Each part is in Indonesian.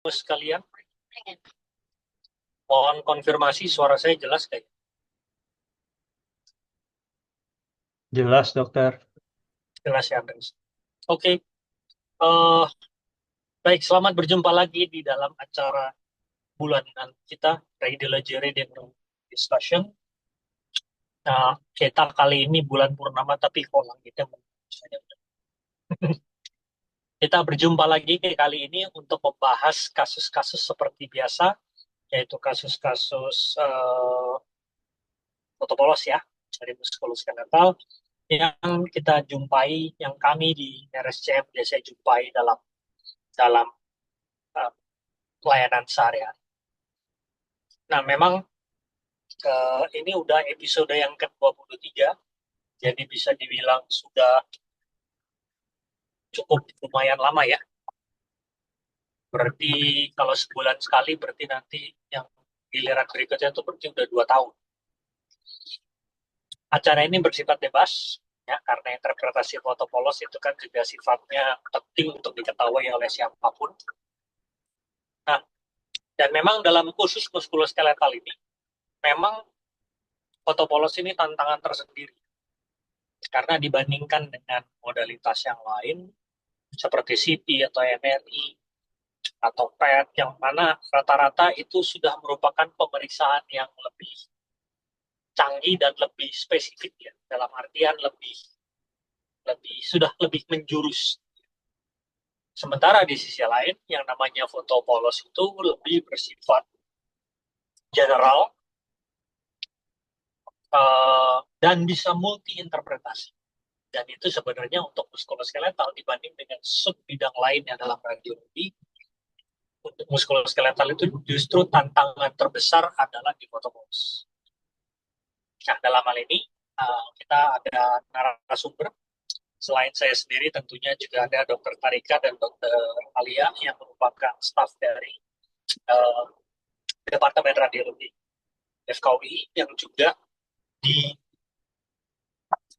sekalian, mohon konfirmasi suara saya jelas kayak Jelas, dokter. jelas ya, Andres. Oke, eh, baik, selamat berjumpa lagi di dalam acara bulanan kita, Radiology Reading Discussion. Nah, kita kali ini bulan purnama, tapi kok langitnya saja. Kita berjumpa lagi kali ini untuk membahas kasus-kasus seperti biasa, yaitu kasus-kasus foto polos ya, dari muskuloskeletal yang kita jumpai, yang kami di RSCM biasanya jumpai dalam dalam uh, pelayanan sehari-hari. Nah, memang ini udah episode yang ke-23, jadi bisa dibilang sudah cukup lumayan lama ya. Berarti kalau sebulan sekali, berarti nanti yang giliran berikutnya itu berarti udah 2 tahun. Acara ini bersifat bebas, ya, karena interpretasi foto polos itu kan juga sifatnya penting untuk diketahui oleh siapapun. Nah, dan memang dalam khusus muskuloskeletal ini, memang foto polos ini tantangan tersendiri. Karena dibandingkan dengan modalitas yang lain, seperti CT atau MRI atau PET, yang mana rata-rata itu sudah merupakan pemeriksaan yang lebih canggih dan lebih spesifik ya, dalam artian lebih lebih sudah lebih menjurus. Sementara di sisi lain, yang namanya foto polos itu lebih bersifat general, dan bisa multi interpretasi. Dan itu sebenarnya untuk muskuloskeletal dibanding dengan sub bidang lainnya dalam radiologi, untuk muskuloskeletal itu justru tantangan terbesar adalah di fotopolis. Nah, dalam hal ini kita ada narasumber. Selain saya sendiri, tentunya juga ada Dokter Tarika dan Dokter Alia yang merupakan staf dari uh, Departemen Radiologi FKUI yang juga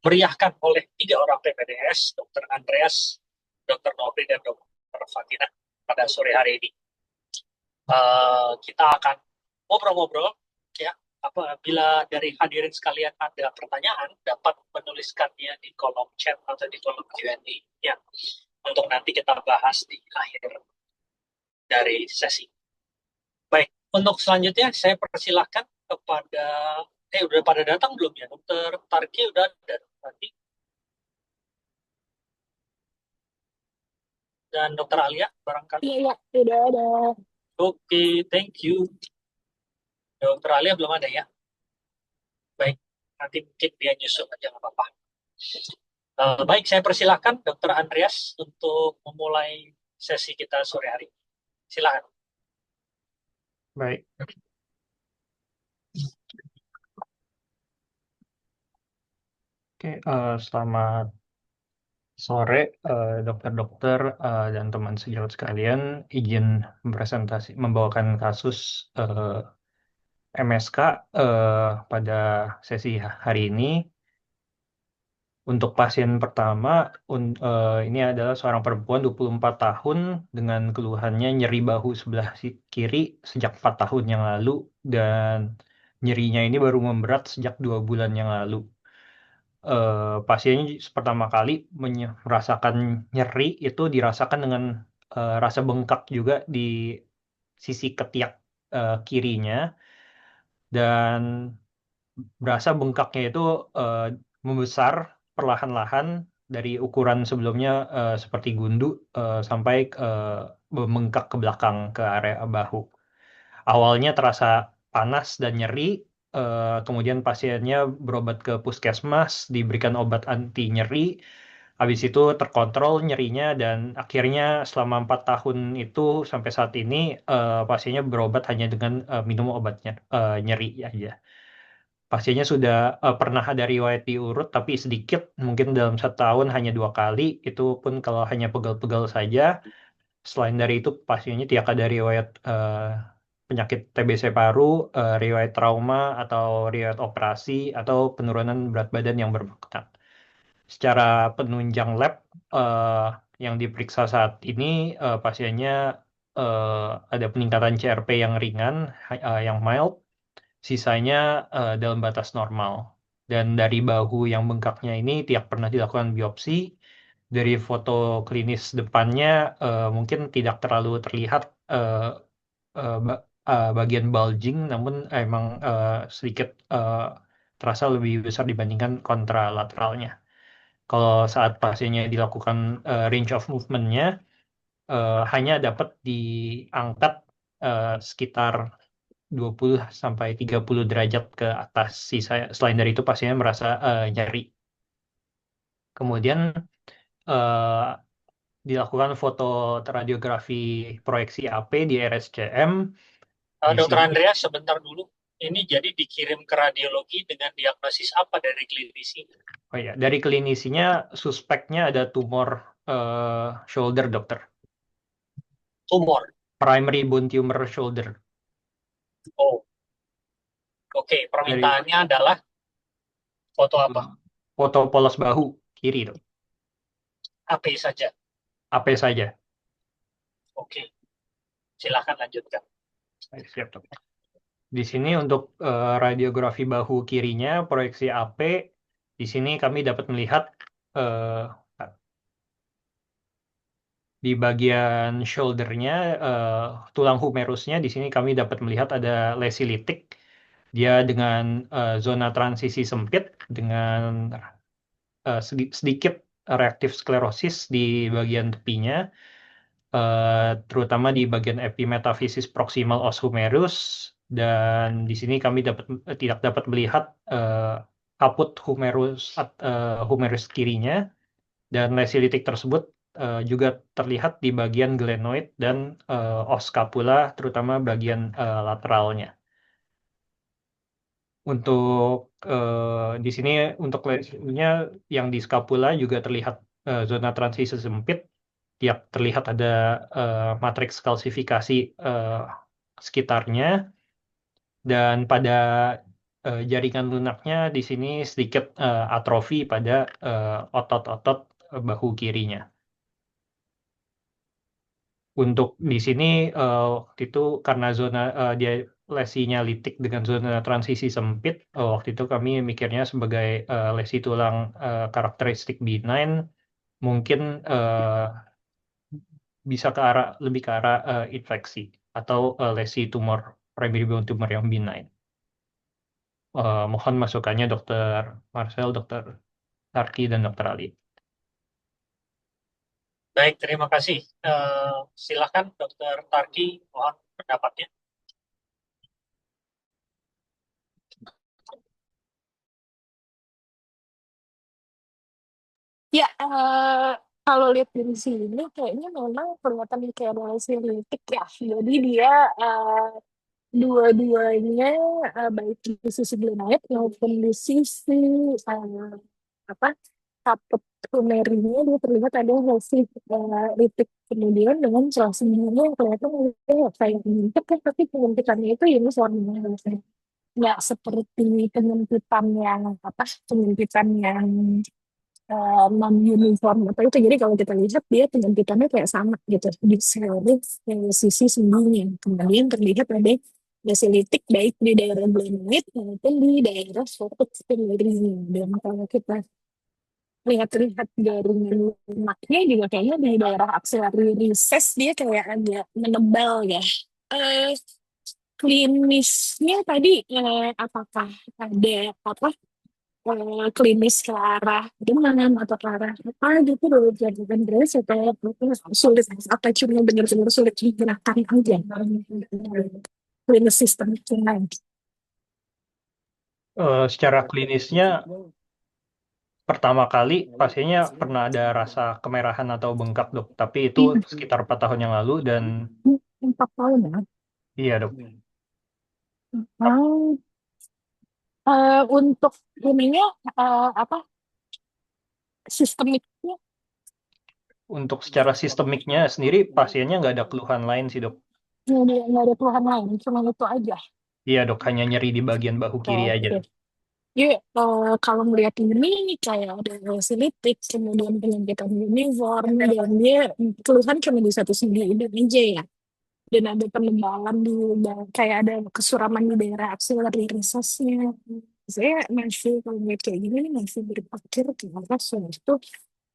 dimeriahkan oleh 3 orang PPDS, Dokter Andreas, Dokter Nobri, dan Dokter Fatina pada sore hari ini. Kita akan ngobrol-ngobrol ya. Apabila dari hadirin sekalian ada pertanyaan, dapat menuliskannya di kolom chat atau di kolom Q&A ya, untuk nanti kita bahas di akhir dari sesi. Baik, untuk selanjutnya saya persilahkan kepada udah pada datang belum ya, Dokter Tarki udah ada tadi, dan Dokter Alia barangkali. Iya, iya, udah ada. Oke, thank you. Dokter Alia belum ada ya. Baik, nanti mungkin dia nyusul aja nggak apa-apa. Baik, saya persilahkan Dokter Andreas untuk memulai sesi kita sore hari. Silakan. Baik. Oke, selamat sore, dokter-dokter dan teman sejawat sekalian. Izin membawakan kasus MSK pada sesi hari ini. Untuk pasien pertama, ini adalah seorang perempuan 24 tahun dengan keluhannya nyeri bahu sebelah kiri sejak 4 tahun yang lalu, dan nyerinya ini baru memberat sejak 2 bulan yang lalu. Pasiennya pertama kali merasakan nyeri itu dirasakan dengan rasa bengkak juga di sisi ketiak kirinya, dan berasa bengkaknya itu eh, membesar perlahan-lahan dari ukuran sebelumnya seperti gundu sampai membengkak ke belakang ke area bahu. Awalnya terasa panas dan nyeri, kemudian pasiennya berobat ke puskesmas, diberikan obat anti nyeri, habis itu terkontrol nyerinya, dan akhirnya selama 4 tahun itu sampai saat ini pasiennya berobat hanya dengan minum obatnya nyeri aja. Pasiennya sudah pernah ada riwayat diurut, tapi sedikit, mungkin dalam 1 tahun hanya 2 kali, itu pun kalau hanya pegal-pegal saja. Selain dari itu, pasiennya tidak ada riwayat penyakit TBC paru, riwayat trauma, atau riwayat operasi, atau penurunan berat badan yang bermakna. Secara penunjang lab eh, yang diperiksa saat ini, pasiennya ada peningkatan CRP yang ringan, yang mild, sisanya dalam batas normal. Dan dari bahu yang bengkaknya ini tiap pernah dilakukan biopsi, dari foto klinis depannya mungkin tidak terlalu terlihat bagian bulging, namun emang sedikit terasa lebih besar dibandingkan kontralateralnya. Kalau saat pasiennya dilakukan range of movement-nya hanya dapat diangkat sekitar 20 sampai 30 derajat ke atas. Selain dari itu pasiennya merasa nyeri. Kemudian eh, dilakukan foto radiografi proyeksi AP di RSCM. Di Dokter sini, Andreas, sebentar dulu. Ini jadi dikirim ke radiologi dengan diagnosis apa dari klinisi? oh ya, dari klinisinya suspeknya ada tumor shoulder, dokter. Tumor. Primary bone tumor shoulder. Oh, oke. Dari Permintaannya adalah foto apa? foto polos bahu kiri, dok. AP saja. AP saja. Oke, silahkan lanjutkan. Baik, siap, dok. Di sini untuk radiografi bahu kirinya, proyeksi AP, di sini kami dapat melihat eh, di bagian shouldernya, tulang humerusnya, di sini kami dapat melihat ada lesi litik. Dia dengan zona transisi sempit, dengan sedikit reaktif sklerosis di bagian tepinya, terutama di bagian epimetafisis proximal os humerus, dan di sini kami tidak dapat melihat kaput humerus kirinya, dan lesi litik tersebut juga terlihat di bagian glenoid dan os scapula, terutama bagian lateralnya. Untuk di sini untuk lesinya yang di scapula juga terlihat zona transisi sempit, tiap terlihat ada matriks kalsifikasi sekitarnya, dan pada jaringan lunaknya di sini sedikit atrofi pada otot-otot bahu kirinya. Untuk di sini waktu itu karena dia lesinya litik dengan zona transisi sempit, waktu itu kami mikirnya sebagai lesi tulang karakteristik benign, mungkin bisa lebih ke arah infeksi atau lesi tumor primary bone tumor yang benign. Mohon masukannya Dokter Marcel, Dokter Tarki, dan Dokter Ali. Baik, terima kasih. Silakan Dokter Tarki, mohon pendapatnya. Ya, kalau lihat dari sini kayaknya memang kelihatan kayak ada litik ya. Jadi dia dua-duanya baik di sisi glenoid maupun di sisi apa kaput humerinya dia terlihat ada hasil litik, kemudian dengan selasihnya yang kelihatan kayak penyuntik kan, tapi penyuntikannya itu uniform, nggak seperti penyuntikan yang penyuntikan yang non uniform apa itu. Jadi kalau kita lihat dia penyuntikannya kayak sama gitu di seluruh sisi sendinya. Kemudian terlihat ada basilitik baik di daerah glenoid maupun di daerah cortex penerinya. Dan kalau kita lihat-lihat jaringan lemaknya juga kayaknya di daerah axillary recess dia kayak agak menebal ya. Eh, Klinisnya tadi apakah ada klinis ke arah demam atau ke arah apa gitu loh, jadikan dress atau sulit apa cuma benar-benar sulit digerakkan aja klinis sistem lain. Secara klinisnya, pertama kali pasiennya pernah ada rasa kemerahan atau bengkak, dok. Tapi itu sekitar 4 tahun yang lalu, dan 4 tahun ya. iya, dok. Oh, untuk ininya apa sistemiknya Untuk secara sistemiknya sendiri, pasiennya nggak ada keluhan lain sih, dok. nggak ada keluhan lain, cuma itu aja. Iya, dok. Hanya nyeri di bagian bahu kiri aja, Oke. dok. Ya, kalau melihat ini kayak ada silitik, kemudian penyempitan uniform, dan dia keluhan cuma di satu sendi itu aja ya. dan ada penebalan kayak ada kesuraman di daerah axillary recessnya. Saya masih kalau ngeliat kayak gini nih masih berpikir kenapa suatu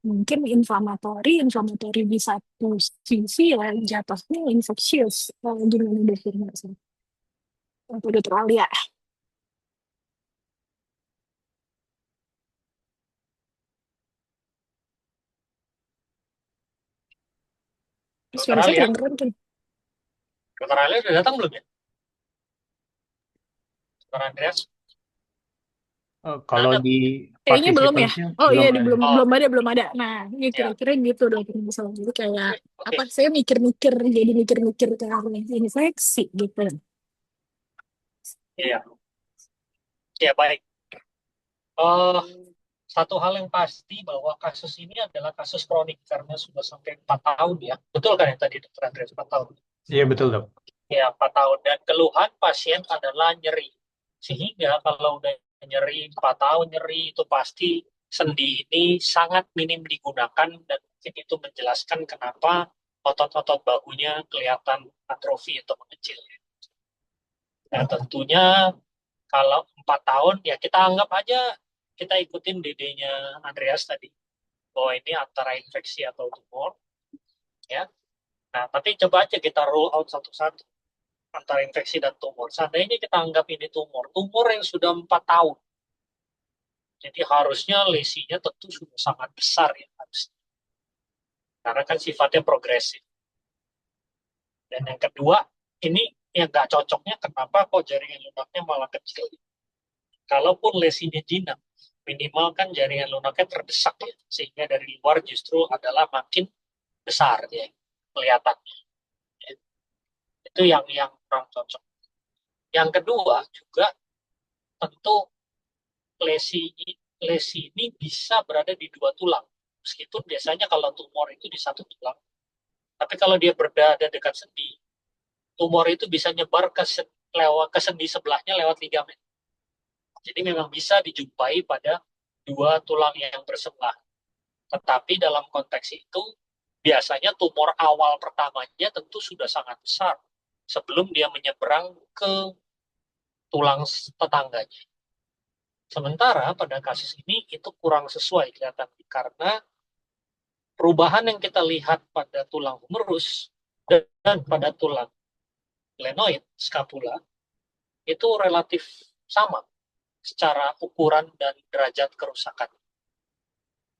mungkin inflamatori di satu sisi ya jatuhnya infectious. Gimana dokternya sih? Udah terlalu ya. Dokter Suara saya Alia, kedengeran kan? Dokter Alia udah datang belum ya? Dokter Andreas, Kalau ada? di Kayaknya belum ya. participants-nya Oh iya, belum ada. belum Oh, belum ada belum ada. Nah, ya ya, kira-kira gitu dong misalnya. Jadi kayak oke, oke, apa? Saya mikir-mikir jadi mikir-mikir karena infeksi gitu. iya, ya baik. Eh, satu hal yang pasti bahwa kasus ini adalah kasus kronik karena sudah sampai 4 tahun ya. Betul kan yang tadi Dokter Andreas 4 tahun? Iya betul dok. Ya, 4 tahun. Dan keluhan pasien adalah nyeri. Sehingga kalau udah nyeri, 4 tahun nyeri, itu pasti sendi ini sangat minim digunakan dan mungkin itu menjelaskan kenapa otot-otot bahunya kelihatan atrofi atau mengecil. Nah, tentunya kalau 4 tahun, ya kita anggap aja kita ikutin DD-nya Andreas tadi, bahwa ini antara infeksi atau tumor, ya. Nah, tapi coba aja kita rule out satu-satu antara infeksi dan tumor. Seandainya kita anggap ini tumor yang sudah 4 tahun, jadi harusnya lesinya tentu sudah sangat besar ya, harusnya. Karena kan sifatnya progresif. Dan yang kedua, ini yang nggak cocoknya kenapa kok jaringan lunaknya malah kecil. Kalaupun lesinya jinak, minimal kan jaringan lunaknya terdesak ya, sehingga dari luar justru adalah makin besar ya kelihatannya. Ya. Itu yang kurang cocok. Yang kedua juga tentu lesi lesi ini bisa berada di dua tulang. Meskipun biasanya kalau tumor itu di satu tulang, tapi kalau dia berada dekat sendi, tumor itu bisa nyebar ke sendi sebelahnya lewat ligamen. Jadi memang bisa dijumpai pada dua tulang yang bersebelah. Tetapi dalam konteks itu, biasanya tumor awal pertamanya tentu sudah sangat besar sebelum dia menyeberang ke tulang tetangganya. Sementara pada kasus ini itu kurang sesuai kelihatan karena perubahan yang kita lihat pada tulang humerus dan pada tulang glenoid scapula itu relatif sama secara ukuran dan derajat kerusakan.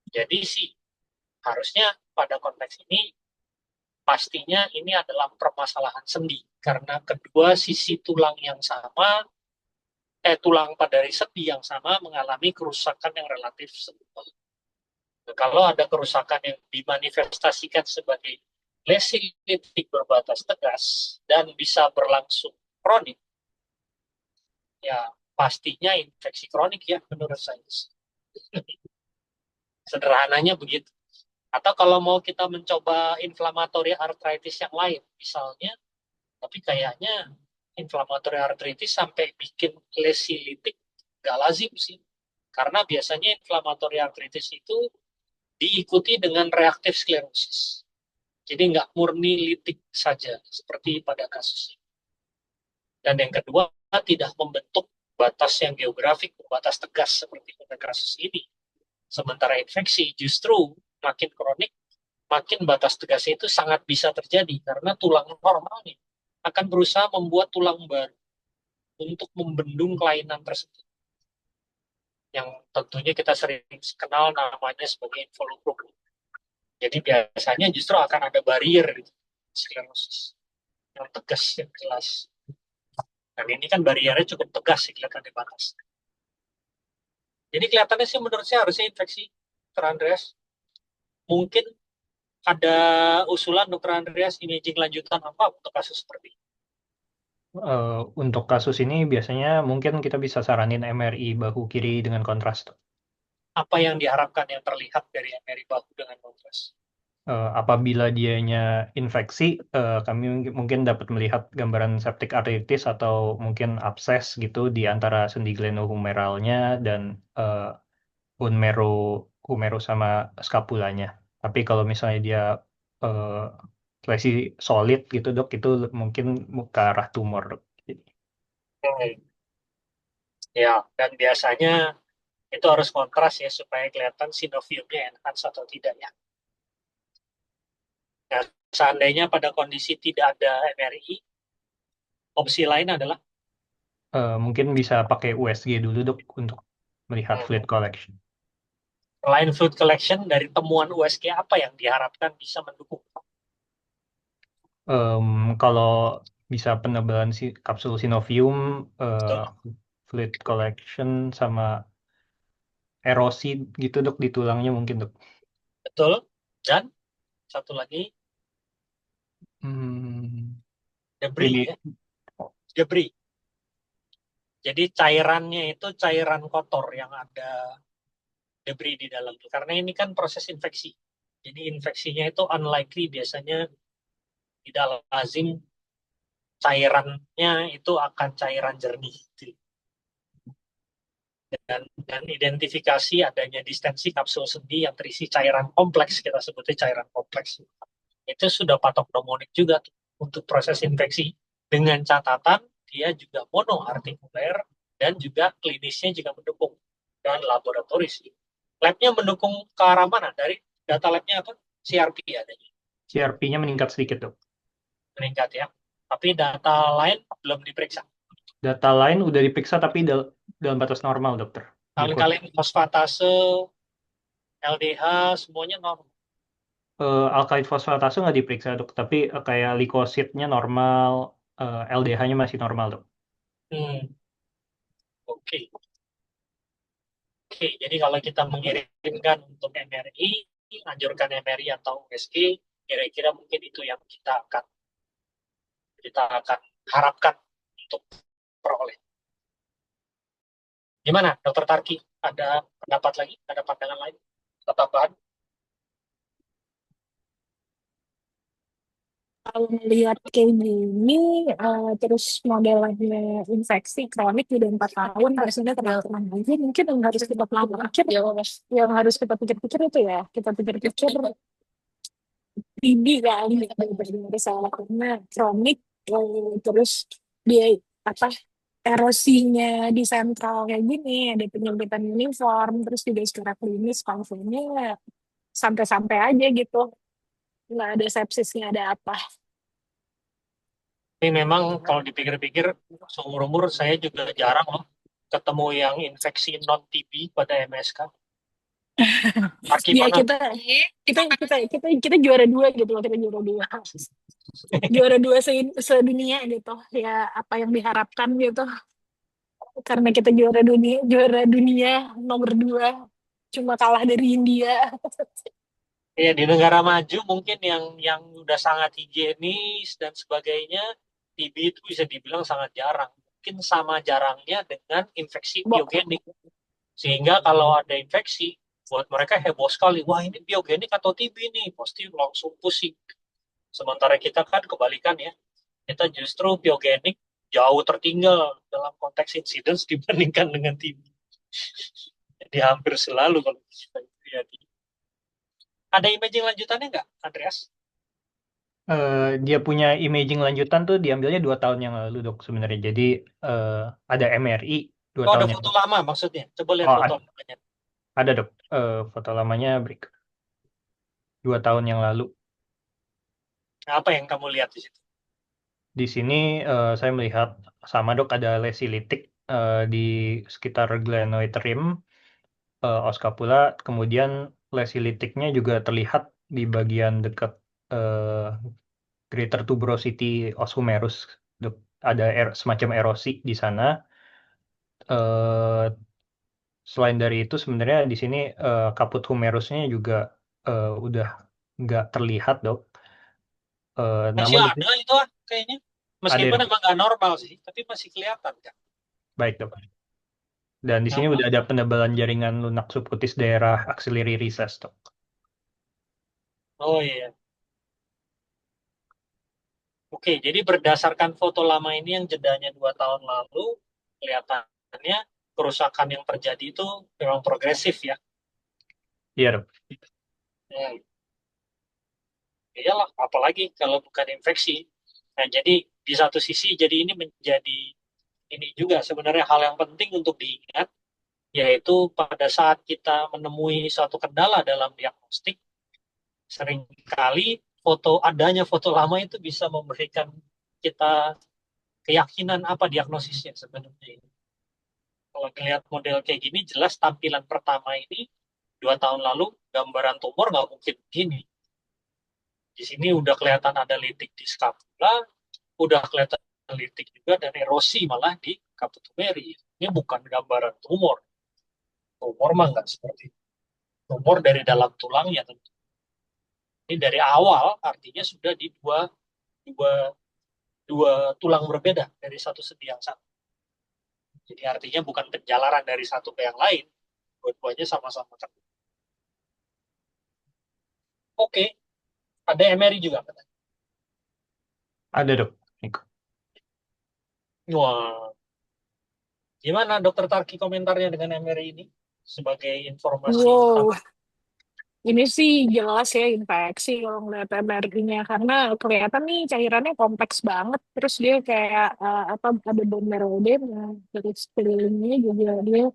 Jadi sih harusnya pada konteks ini pastinya ini adalah permasalahan sendi karena kedua sisi tulang yang sama tulang pada sendi yang sama mengalami kerusakan yang relatif serupa. Kalau ada kerusakan yang dimanifestasikan sebagai lesi litik berbatas tegas dan bisa berlangsung kronik, ya pastinya infeksi kronik ya menurut sains. Sederhananya begitu. Atau kalau mau kita mencoba inflammatory arthritis yang lain, misalnya, tapi kayaknya inflammatory arthritis sampai bikin lesi litik nggak lazim sih. Karena biasanya inflammatory arthritis itu diikuti dengan reaktif sklerosis. Jadi nggak murni litik saja, seperti pada kasus ini. Dan yang kedua, tidak membentuk batas yang geografik, batas tegas seperti pada kasus ini. Sementara infeksi justru makin kronik, makin batas tegasnya itu sangat bisa terjadi karena tulang normalnya akan berusaha membuat tulang baru untuk membendung kelainan tersebut. Yang tentunya kita sering kenal namanya sebagai involucrum. Jadi biasanya justru akan ada barrier sklerosis yang tegas, yang jelas. Dan ini kan bariernya cukup tegas sih kelihatan di batas. Jadi kelihatannya sih menurut saya harusnya infeksi, Dr. Andreas. Mungkin ada usulan Dr. Andreas imaging lanjutan apa untuk kasus seperti ini? Untuk kasus ini biasanya mungkin kita bisa saranin MRI bahu kiri dengan kontras. Apa yang diharapkan yang terlihat dari MRI bahu dengan kontras? Apabila dianya infeksi, kami mungkin dapat melihat gambaran septic arthritis atau mungkin abses gitu di antara sendi glenohumeralnya dan bone marrow humero sama scapulanya. Tapi kalau misalnya dia uh, lesi solid gitu dok, itu mungkin ke arah tumor dok. Hmm. Ya, dan biasanya itu harus kontras ya supaya kelihatan sinoviumnya enhance atau tidak ya. Nah, seandainya pada kondisi tidak ada MRI, opsi lain adalah Mungkin bisa pakai USG dulu dok untuk melihat hmm, fluid collection. selain fluid collection dari temuan USG apa yang diharapkan bisa mendukung? Kalau bisa penebalan kapsul sinovium, Betul, fluid collection sama erosi gitu dok di tulangnya mungkin dok. betul. Dan satu lagi Hmm, debris ini ya, debris. Jadi cairannya itu cairan kotor yang ada debris di dalam. Karena ini kan proses infeksi. Jadi infeksinya itu unlikely biasanya tidak lazim cairannya itu akan cairan jernih. Dan identifikasi adanya distensi kapsul sendi yang terisi cairan kompleks, kita sebutnya cairan kompleks. Itu sudah patognomonik juga tuh, untuk proses infeksi. Dengan catatan dia juga monoartikuler dan juga klinisnya juga mendukung dan laboratoris. Labnya mendukung ke arah mana? Dari data labnya apa? CRP adanya. CRP-nya meningkat sedikit dok. Meningkat ya. Tapi data lain belum diperiksa. Data lain udah diperiksa tapi dalam batas normal dokter. Kali-kali fosfatase, LDH, semuanya normal. Alkaloid fosfatase nggak diperiksa dok, tapi kayak leukositnya normal, LDH-nya masih normal dok. Hmm, oke. Oke, jadi kalau kita mengirimkan untuk MRI, anjurkan MRI atau USG, kira-kira mungkin itu yang kita akan harapkan untuk peroleh. Gimana, Dokter Tarki? Ada pendapat lagi? Ada pandangan lain? Atau tambahan? Kalau melihat kayak gini, terus modelnya infeksi kronik udah 4 tahun, rasanya terlalu lama aja. Mungkin yang harus kita pikir, yang harus kita pikir-pikir itu ya, kita pikir-pikir TB kali benar-benar salah karena kronik, terus dia apa erosinya di sentral kayak gini, ada penyempitan uniform, terus juga secara klinis konfirmnya sampai-sampai aja gitu, nggak ada sepsisnya, ada apa. Ini memang kalau dipikir-pikir, seumur-umur saya juga jarang loh ketemu yang infeksi non-TB pada MSK. Tarki Ya pernah? kita juara dua gitu loh, kita juara dua sedunia gitu ya, apa yang diharapkan gitu, karena kita juara dunia nomor 2, cuma kalah dari India. Ya, di negara maju mungkin yang udah sangat higienis dan sebagainya, TB itu bisa dibilang sangat jarang. Mungkin sama jarangnya dengan infeksi Bo- biogenik. Sehingga kalau ada infeksi, buat mereka heboh sekali. Wah, ini biogenik atau TB nih? Pasti langsung pusing. Sementara kita kan kebalikan ya. Kita justru biogenik jauh tertinggal dalam konteks incidence dibandingkan dengan TB. Jadi hampir selalu kalau kita lihat. Ada imaging lanjutannya nggak, Andreas? Dia punya imaging lanjutan tuh diambilnya 2 tahun yang lalu dok sebenarnya. Jadi eh, ada MRI dua Oh, ada tahun yang foto lalu. lama maksudnya. Coba lihat Oh, foto lamanya. ada dok. Foto lamanya 2 tahun yang lalu. Nah, apa yang kamu lihat di situ? Di sini saya melihat sama dok, ada lesi litik di sekitar glenoid rim, oskapula. Kemudian lesi litiknya juga terlihat di bagian dekat eh, greater tuberosity oshumerus. Dok. Ada semacam erosi di sana. Eh, Selain dari itu sebenarnya di sini kaput humerusnya juga udah nggak terlihat dok. Masih Namun di ada sini itu kayaknya. ada Meskipun dok. emang nggak normal sih, tapi masih kelihatan kan. Baik dok. Dan di sini Nah, udah ada penebalan jaringan lunak subkutis daerah axillary recess dok. oh iya. Oke, jadi berdasarkan foto lama ini yang jedanya 2 tahun lalu, kelihatannya kerusakan yang terjadi itu memang progresif ya. Iya dok. Hmm. Iyalah, apalagi kalau bukan infeksi. Nah, jadi di satu sisi jadi ini menjadi ini juga sebenarnya hal yang penting untuk diingat, yaitu pada saat kita menemui suatu kendala dalam diagnostik, seringkali adanya foto lama itu bisa memberikan kita keyakinan apa diagnosisnya sebenarnya. Kalau melihat model kayak gini, jelas tampilan pertama ini 2 tahun lalu gambaran tumor nggak mungkin begini. Di sini udah kelihatan ada litik di skapula, udah kelihatan litik juga dan erosi malah di kaputumeri. Ini bukan gambaran tumor. Tumor mah nggak seperti itu. Tumor dari dalam tulangnya tentu. Ini dari awal artinya sudah di dua, dua tulang berbeda dari satu sendi yang sama. Jadi artinya bukan penjalaran dari satu ke yang lain. Dua-duanya sama-sama kena. Oke, ada MRI juga katanya. Ada dok. Niko. Wah, gimana dokter Tarki komentarnya dengan MRI ini? Sebagai informasi Wow, tambahan. ini sih jelas ya infeksi kalau ngeliat MRI-nya karena kelihatan nih cairannya kompleks banget. Terus dia kayak apa ada bone marrow edema, terus kelilingnya juga dia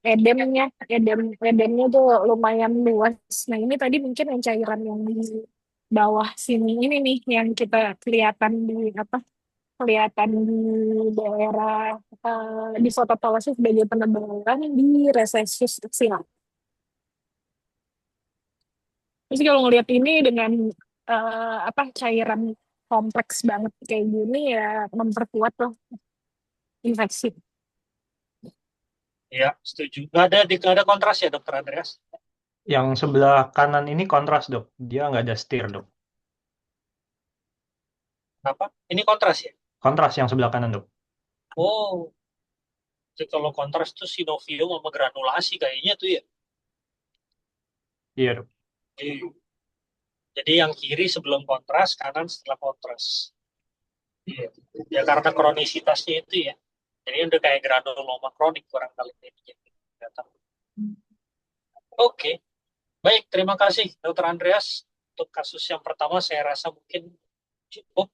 edemnya, edemnya tuh lumayan luas. Nah ini tadi mungkin yang cairan yang di bawah sini ini nih yang kita kelihatan di apa? Kelihatan di daerah di fotopalasi sebagai penebalan di resesus axial. Terus kalau ngelihat ini dengan apa cairan kompleks banget kayak gini ya memperkuat loh infeksi. Ya, setuju. Nggak ada kontras ya, Dokter Andreas? Yang sebelah kanan ini kontras dok. Dia nggak ada stir dok. Kenapa? Ini kontras ya? Kontras yang sebelah kanan dok. Oh, jadi kalau kontras tuh sinovium sama granulasi kayaknya tuh ya. Iya dok. Iya. Jadi yang kiri sebelum kontras, kanan setelah kontras. Iya. Ya karena kronisitasnya itu ya. Jadi udah kayak granuloma kronik kurang kali ini. Nggak tahu. Oke, baik. Terima kasih, Dokter Andreas. Untuk kasus yang pertama, saya rasa mungkin cukup.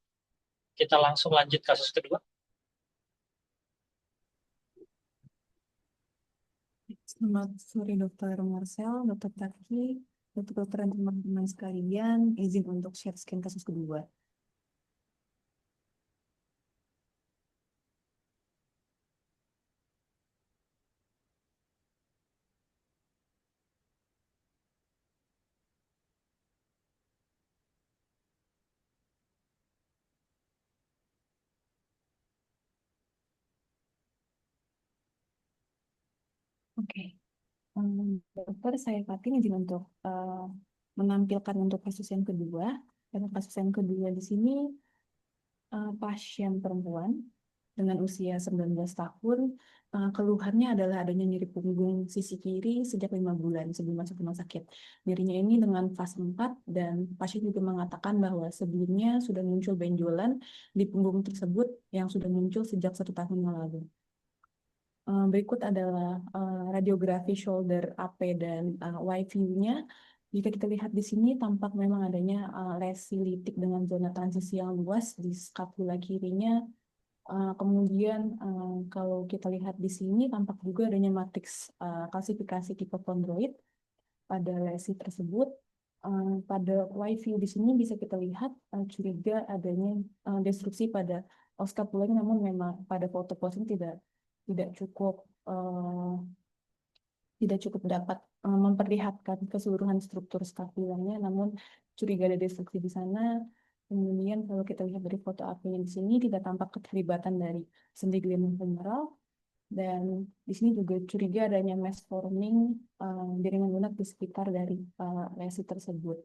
Kita langsung lanjut kasus kedua. Selamat sore Dr. Marcel, Dr. Taki, dokter-dokter dan teman-teman sekalian. Izin untuk share screen kasus kedua. Oke, dokter saya Fatin izin untuk menampilkan untuk kasus yang kedua. Karena kasus yang kedua di sini pasien perempuan dengan usia 19 tahun, keluhannya adalah adanya nyeri punggung sisi kiri sejak 5 bulan sebelum masuk rumah sakit. Nyerinya ini dengan fase 4 dan pasien juga mengatakan bahwa sebelumnya sudah muncul benjolan di punggung tersebut yang sudah muncul sejak 1 tahun yang lalu. Berikut adalah radiografi shoulder AP dan Y view-nya. Jika kita lihat di sini tampak memang adanya lesi litik dengan zona transisi yang luas di skapula kirinya. Kemudian kalau kita lihat di sini tampak juga adanya matriks kalsifikasi tipe kondroid pada lesi tersebut. Pada Y view di sini bisa kita lihat curiga adanya destruksi pada oskapulanya, namun memang pada foto posting tidak cukup dapat memperlihatkan keseluruhan struktur skapulanya, namun curiga ada destruksi di sana. Kemudian kalau kita lihat dari foto AP-nya di sini tidak tampak keterlibatan dari sendi glenoid femoral, dan di sini juga curiga adanya mass forming jaringan lunak di sekitar dari lesi tersebut.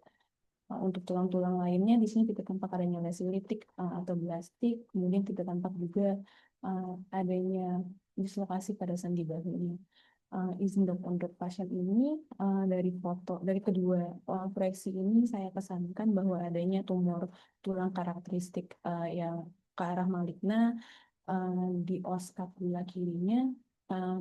Untuk tulang-tulang lainnya di sini tidak tampak adanya lesi litik atau blastik, kemudian tidak tampak juga adanya dislokasi pada sendi bahunya. Izin dok untuk pasien ini dari kedua proyeksi ini saya kesankan bahwa adanya tumor tulang karakteristik yang ke arah maligna di os skapula kirinya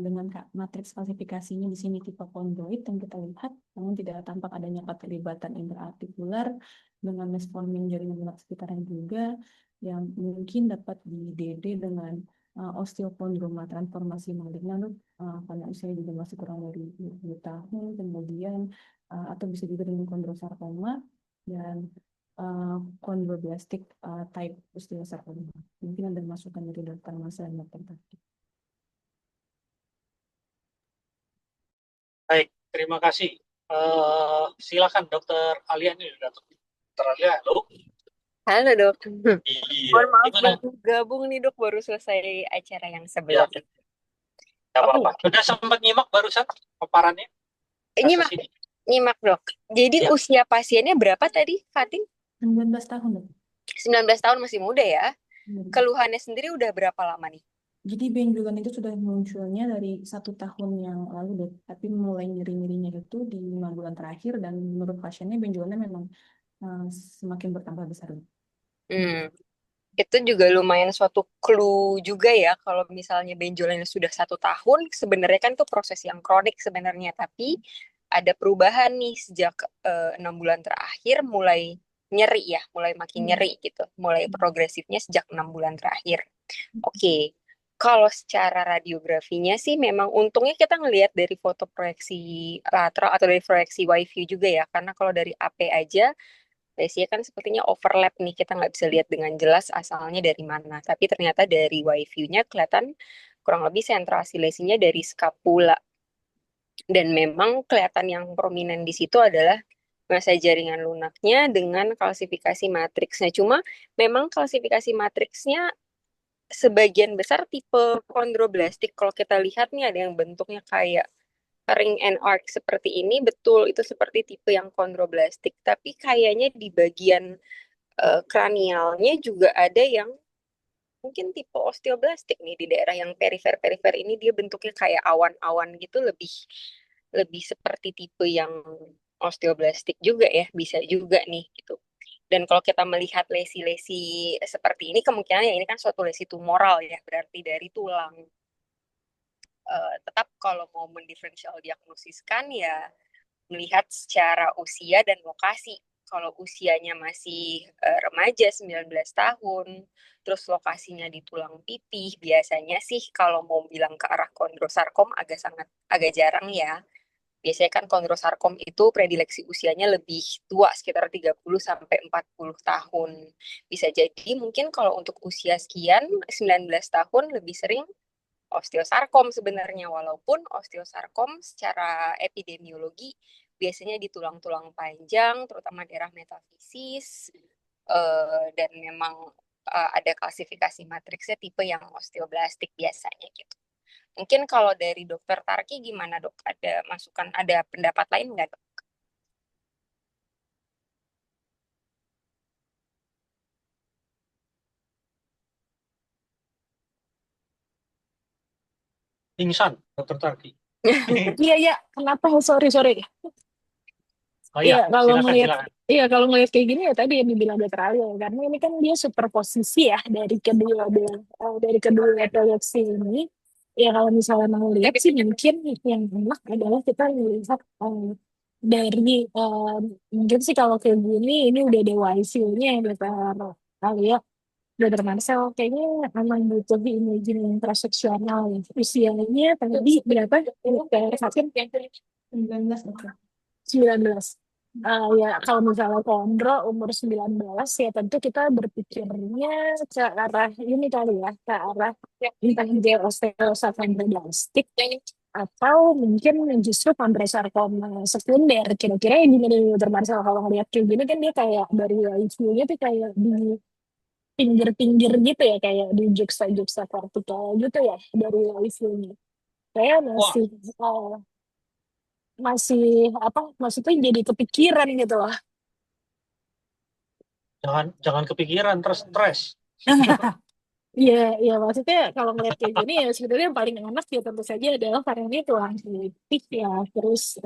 dengan matriks klasifikasinya di sini tipe kondroid yang kita lihat, namun tidak tampak adanya keterlibatan interartikular dengan mesforming jaringan lunak sekitarnya juga, yang mungkin dapat di DD dengan osteokondroma transformasi malignan karena usianya juga masih kurang dari 20 tahun, kemudian atau bisa juga dengan kondrosarkoma dan chondroblastic type osteosarkoma. Mungkin ada masukan dari dokter Masa dan dokter Tati. Baik, terima kasih. Silakan Dokter Alia nih, Dokter Alia, halo. Halo dok. Iya, Mohon maaf gimana? baru gabung nih dok, baru selesai acara yang Ya, sebelumnya. nggak apa-apa. Sudah sempat nyimak barusan paparannya? Nyimak, Kasus ini? nyimak dok. Jadi Ya. usia pasiennya berapa tadi, Fatin? 19 tahun, Dok. 19 tahun, masih muda ya. Hmm. Keluhannya sendiri udah berapa lama nih? Jadi benjolan itu sudah munculnya dari 1 tahun yang lalu, Dok. Tapi mulai nyeri-nyerinya itu di 5 bulan terakhir, dan menurut pasiennya benjolannya memang semakin bertambah besar, Dok. Itu juga lumayan suatu clue juga ya, kalau misalnya benjolannya sudah 1 tahun, sebenarnya kan itu proses yang kronik sebenarnya, tapi ada perubahan nih sejak 6 bulan terakhir mulai nyeri ya, mulai makin nyeri gitu, mulai progresifnya sejak 6 bulan terakhir. Oke. Kalau secara radiografinya sih memang untungnya kita ngelihat dari foto proyeksi lateral atau dari proyeksi Y-view juga ya, karena kalau dari AP aja lesinya kan sepertinya overlap nih, kita nggak bisa lihat dengan jelas asalnya dari mana. Tapi ternyata dari Y-view-nya kelihatan kurang lebih sentrasi lesinya dari skapula. Dan memang kelihatan yang prominent di situ adalah masa jaringan lunaknya dengan kalsifikasi matriksnya. Cuma memang kalsifikasi matriksnya sebagian besar tipe kondroblastik. Kalau kita lihat nih ada yang bentuknya kayak ring and arc seperti ini, betul itu seperti tipe yang kondroblastik. Tapi kayaknya di bagian kranialnya juga ada yang mungkin tipe osteoblastik nih, di daerah yang perifer-perifer ini dia bentuknya kayak awan-awan gitu, lebih lebih seperti tipe yang osteoblastik juga ya, bisa juga nih gitu. Dan kalau kita melihat lesi-lesi seperti ini, kemungkinan ya ini kan suatu lesi tumoral ya, berarti dari tulang. Tetap kalau mau mendiferensial diagnosiskan ya melihat secara usia dan lokasi. Kalau usianya masih remaja 19 tahun, terus lokasinya di tulang pipih, biasanya sih kalau mau bilang ke arah kondrosarkom agak jarang ya. Biasanya kan kondrosarkom itu predileksi usianya lebih tua, sekitar 30 sampai 40 tahun. Bisa jadi mungkin kalau untuk usia sekian, 19 tahun lebih sering osteosarkom sebenarnya, walaupun osteosarkom secara epidemiologi biasanya di tulang-tulang panjang, terutama daerah metafisis, dan memang ada klasifikasi matriksnya tipe yang osteoblastik biasanya gitu. Mungkin kalau dari dokter Tarki gimana dok? Ada masukan, ada pendapat lain nggak dok? Pingsan, Dokter Tarki. Iya, kenapa? Sorry. Oh iya, Kalau silakan. kalau ngelihat kayak gini ya tadi yang dibilang Dokter Ali ya, karena ini kan dia superposisi ya dari kedua proyeksi ini. Ya kalau misalnya mau lihat sih mungkin yang enak adalah kita melihat dari mungkin sih kalau kayak gini ini udah ada YC-nya ya Dokter Ali ya. Dokter Marcel kayaknya memang butuh imaging intraseksional ya. Usianya tadi berapa? Dokter Fatin? 19, Dokter. 19. Ya kalau misalnya Kondro umur 19 ya tentu kita berpikirnya ke arah ini kali ya, ke arah entah dia osteosarkoidlastik atau mungkin justru kondrosarkoma sekunder. Kira-kira yang gimana nih Dokter Marcel kalau ngeliat kayak gini kan dia kayak dari IQ-nya tuh kayak di pinggir-pinggir gitu ya, kayak di juksa vertikal gitu ya dari IQ-nya. Kayak Wah, masih apa maksudnya jadi kepikiran gitu loh. jangan kepikiran, terus stres. Iya, maksudnya kalau ngeliat kayak gini ya sebenarnya yang paling enak ya tentu saja adalah karena ini tulang pipih ya, terus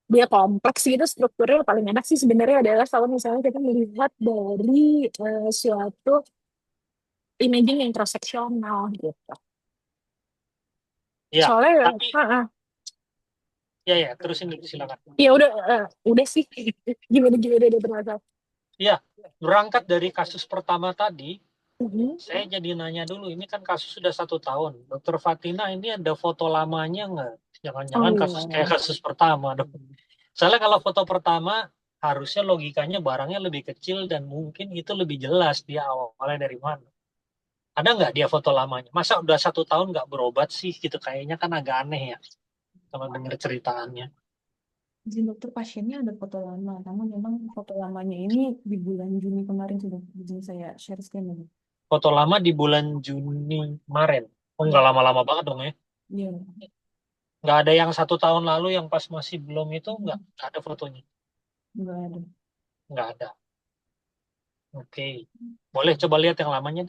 dia kompleks gitu strukturnya paling enak sih sebenarnya adalah kalau misalnya kita melihat dari suatu imaging yang cross-seksional gitu. Ya, Soalnya tapi ya terusin dulu silakan. ya udah sih. Gimana udah bermasalah. Ya, berangkat dari kasus pertama tadi, Mhm. saya jadi nanya dulu, ini kan kasus sudah 1 tahun. Dokter Fatina, ini ada foto lamanya nggak? Jangan-jangan kasus iya. kayak kasus pertama dong. Soalnya kalau foto pertama, harusnya logikanya barangnya lebih kecil dan mungkin itu lebih jelas dia awalnya dari mana. Ada nggak dia foto lamanya? Masa udah 1 tahun nggak berobat sih? Gitu kayaknya kan agak aneh ya kalau dengar ceritaannya. Izin dokter pasiennya ada foto lama, namun memang foto lamanya ini di bulan Juni kemarin sudah izin saya share screen lagi. Foto lama di bulan Juni kemarin. Oh, nggak lama-lama banget dong ya. Iya, Nggak ada yang 1 tahun lalu yang pas masih belum itu, nggak ada fotonya. nggak ada. Nggak ada. Oke. Boleh coba lihat yang lamanya.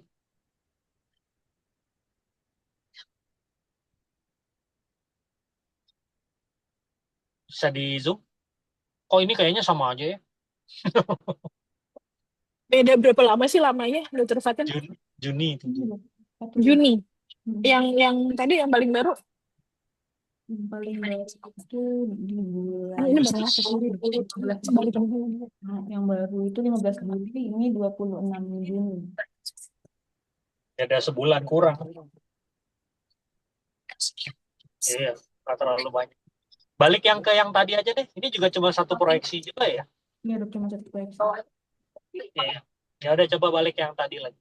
Bisa di zoom. Oh, ini kayaknya sama aja ya. Beda berapa lama sih lamanya, Dokter Fatin? Juni itu. Ini loh, satu Juni. Hmm. Yang tadi yang paling baru. Yang paling baru itu di bulan Ini baru Agustus. Juli. 11 Balik Juli. lagi. Nah, yang baru itu 15 Juli, ini 26 Juni. Ya, ada sebulan kurang. Iya, nggak terlalu banyak. Balik yang ke yang tadi aja deh. Ini juga cuma satu proyeksi juga ya. Ini ada cuma satu proyeksi. Iya. Ya udah coba balik yang tadi lagi.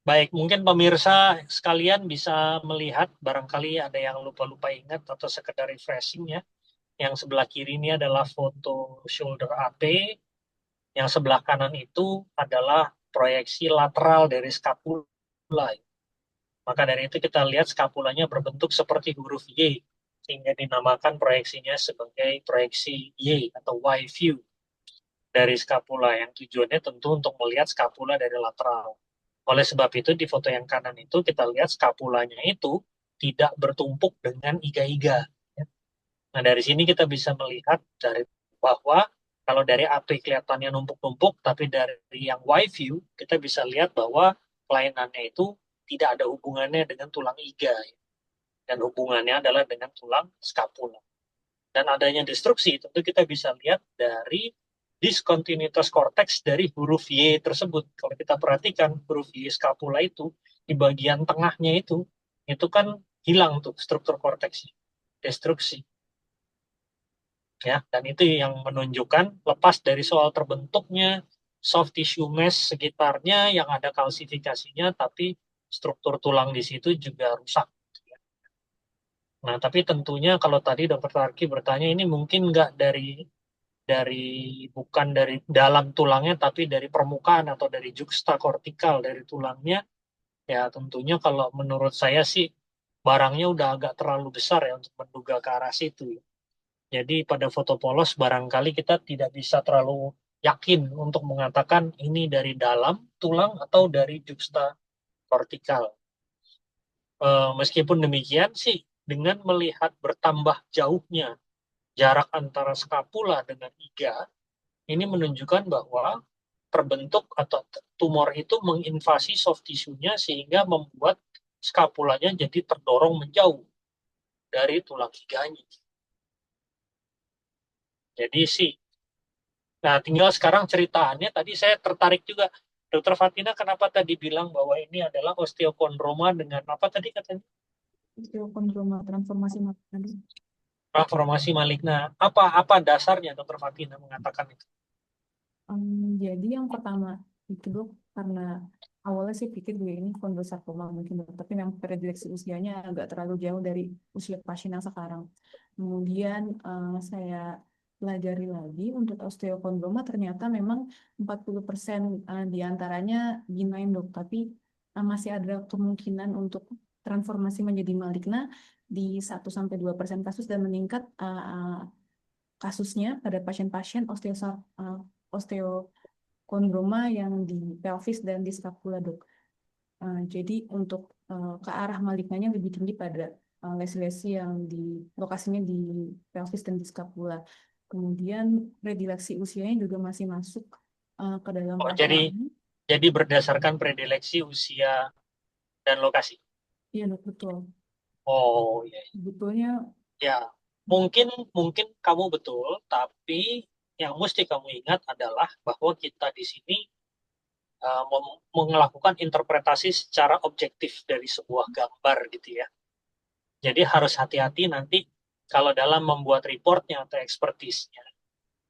Baik, mungkin pemirsa sekalian bisa melihat, barangkali ada yang lupa-lupa ingat atau sekedar refreshing ya. Yang sebelah kiri ini adalah foto shoulder AP, yang sebelah kanan itu adalah proyeksi lateral dari skapula. Maka dari itu kita lihat skapulanya berbentuk seperti huruf Y, sehingga dinamakan proyeksinya sebagai proyeksi Y atau Y view dari skapula, yang tujuannya tentu untuk melihat skapula dari lateral. Oleh sebab itu, di foto yang kanan itu kita lihat skapulanya itu tidak bertumpuk dengan iga-iga. Nah, dari sini kita bisa melihat dari bahwa kalau dari AP kelihatannya numpuk-numpuk, tapi dari yang Y view kita bisa lihat bahwa kelainannya itu tidak ada hubungannya dengan tulang iga, dan hubungannya adalah dengan tulang skapula. Dan adanya destruksi tentu kita bisa lihat dari diskontinuitas korteks dari huruf Y tersebut. Kalau kita perhatikan huruf Y skapula itu di bagian tengahnya itu kan hilang tuh struktur korteksnya, destruksi. Ya, dan itu yang menunjukkan lepas dari soal terbentuknya soft tissue mesh sekitarnya yang ada kalsifikasinya, tapi struktur tulang di situ juga rusak. Nah, tapi tentunya kalau tadi Dr. Tarki bertanya, ini mungkin nggak dari bukan dari dalam tulangnya, tapi dari permukaan atau dari juxta kortikal dari tulangnya. Ya, tentunya kalau menurut saya sih barangnya udah agak terlalu besar ya untuk menduga ke arah situ. Jadi pada foto polos barangkali kita tidak bisa terlalu yakin untuk mengatakan ini dari dalam tulang atau dari juxta kortikal. Meskipun demikian sih, dengan melihat bertambah jauhnya jarak antara skapula dengan iga, ini menunjukkan bahwa terbentuk atau tumor itu menginvasi soft tissue-nya sehingga membuat skapulanya jadi terdorong menjauh dari tulang iganya. Jadi sih, nah tinggal sekarang ceritaannya, tadi saya tertarik juga. Dokter Fatina kenapa tadi bilang bahwa ini adalah osteokondroma dengan apa tadi katanya? Osteokondroma transformasi tadi. Transformasi maligna. Apa dasarnya Dokter Fatina mengatakan itu? Jadi yang pertama itu dok, karena awalnya sih pikir gue ini kondrosarkoma mungkin dok, tapi memang predileksi usianya agak terlalu jauh dari usia pasien yang sekarang. Kemudian saya pelajari lagi untuk osteokondroma, ternyata memang 40% diantaranya benign dok, tapi masih ada kemungkinan untuk transformasi menjadi maligna di 1-2% kasus dan meningkat kasusnya pada pasien-pasien osteokondroma yang di pelvis dan di skapula dok. Jadi untuk ke arah malignanya lebih tinggi pada lesi-lesi yang lokasinya di pelvis dan di skapula. Kemudian predileksi usianya juga masih masuk ke dalam Oh, pasien ini. jadi berdasarkan predileksi usia dan lokasi. Iya dok, betul. Oh iya. Sebetulnya Ya, mungkin mungkin kamu betul, tapi yang mesti kamu ingat adalah bahwa kita di sini melakukan interpretasi secara objektif dari sebuah gambar gitu ya. Jadi harus hati-hati nanti kalau dalam membuat reportnya atau ekspertisnya,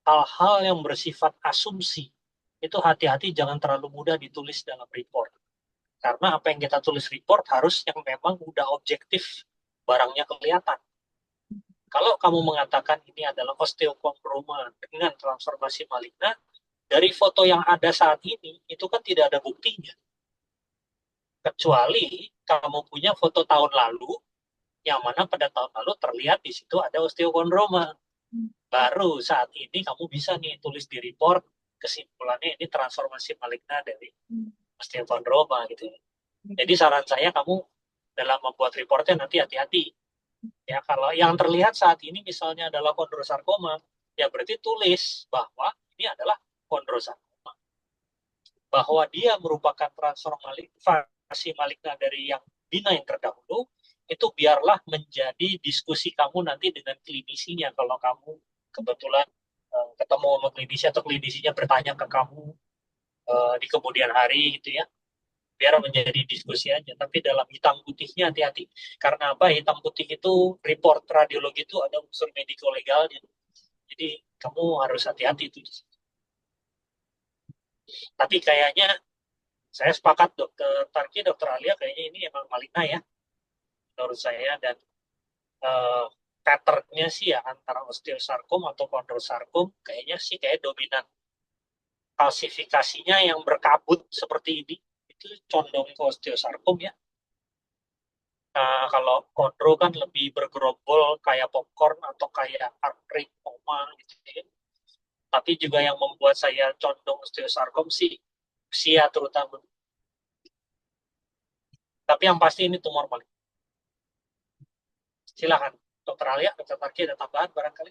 hal-hal yang bersifat asumsi itu hati-hati jangan terlalu mudah ditulis dalam report. Karena apa yang kita tulis report harus yang memang udah objektif, barangnya kelihatan. Kalau kamu mengatakan ini adalah osteokondroma dengan transformasi maligna, dari foto yang ada saat ini, itu kan tidak ada buktinya. Kecuali kamu punya foto tahun lalu, yang mana pada tahun lalu terlihat di situ ada osteokondroma. Baru saat ini kamu bisa nih tulis di report, kesimpulannya ini transformasi maligna dari osteokondroma gitu. Jadi saran saya kamu dalam membuat reportnya nanti hati-hati. Ya, kalau yang terlihat saat ini misalnya adalah kondrosarkoma, ya berarti tulis bahwa ini adalah kondrosarkoma. Bahwa dia merupakan transformasi maligna dari yang benign terdahulu, itu biarlah menjadi diskusi kamu nanti dengan klinisinya kalau kamu kebetulan ketemu sama klinisi atau klinisinya bertanya ke kamu di kemudian hari gitu ya, biar menjadi diskusi aja. Tapi dalam hitam putihnya hati-hati. Karena apa? Hitam putih itu report radiologi itu ada unsur mediko legalnya. Jadi kamu harus hati-hati itu. Tapi kayaknya saya sepakat dokter Tarki, dokter Alia kayaknya ini emang maligna ya menurut saya, dan uh, patternnya sih ya antara osteosarkom atau kondrosarkom kayaknya sih kayak dominan kalsifikasinya yang berkabut seperti ini itu condong ke osteosarkom ya. Kalau kondro kan lebih bergerombol kayak popcorn atau kayak artritoma gitu ya. Tapi juga yang membuat saya condong osteosarkom sih usia terutama. Tapi yang pasti ini tumor paling. Silakan, Dokter Alia, Dokter Tarki ada tambahan barangkali?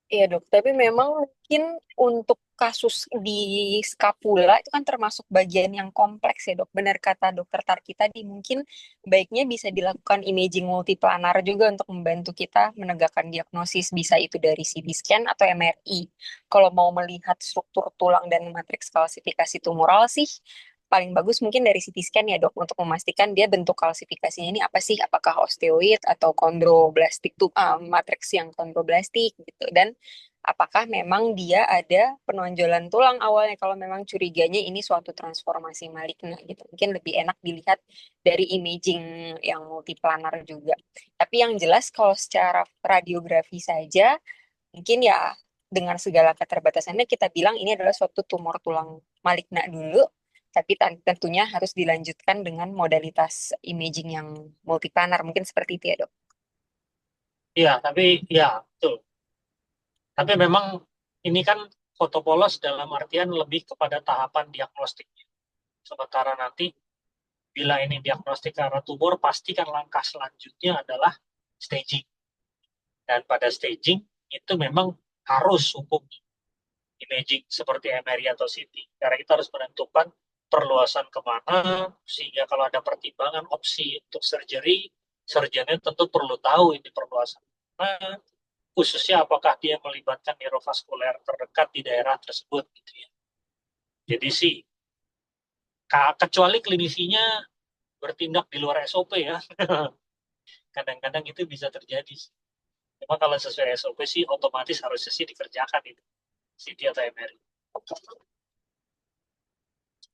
Iya dok, tapi memang mungkin untuk kasus di skapula itu kan termasuk bagian yang kompleks ya dok. Benar kata dokter Tarki tadi, mungkin baiknya bisa dilakukan imaging multiplanar juga untuk membantu kita menegakkan diagnosis, bisa itu dari CT scan atau MRI. Kalau mau melihat struktur tulang dan matriks kalsifikasi tumoral sih, paling bagus mungkin dari CT scan ya dok, untuk memastikan dia bentuk kalsifikasinya ini apa sih, apakah osteoid atau kondroblastik tuh, matriks yang kondroblastik gitu, dan apakah memang dia ada penonjolan tulang awalnya kalau memang curiganya ini suatu transformasi maligna gitu. Mungkin lebih enak dilihat dari imaging yang multiplanar juga. Tapi yang jelas kalau secara radiografi saja, mungkin ya dengan segala keterbatasannya kita bilang ini adalah suatu tumor tulang maligna dulu, tapi tentunya harus dilanjutkan dengan modalitas imaging yang multiplanar. Mungkin seperti itu ya dok. Iya, tapi ya betul. Tapi memang ini kan foto polos dalam artian lebih kepada tahapan diagnostiknya. Sementara nanti bila ini diagnostik karena tumor, pastikan langkah selanjutnya adalah staging. Dan pada staging itu memang harus hukum imaging seperti MRI atau CT. Karena kita harus menentukan perluasan kemana, sehingga kalau ada pertimbangan opsi untuk surgery, surgeonnya tentu perlu tahu ini perluasan kemana, khususnya apakah dia melibatkan neurovaskuler terdekat di daerah tersebut gitu ya. Jadi sih, kecuali klinisinya bertindak di luar SOP ya, kadang-kadang itu bisa terjadi. Cuma kalau sesuai SOP sih otomatis harusnya sih dikerjakan itu, CT atau MRI.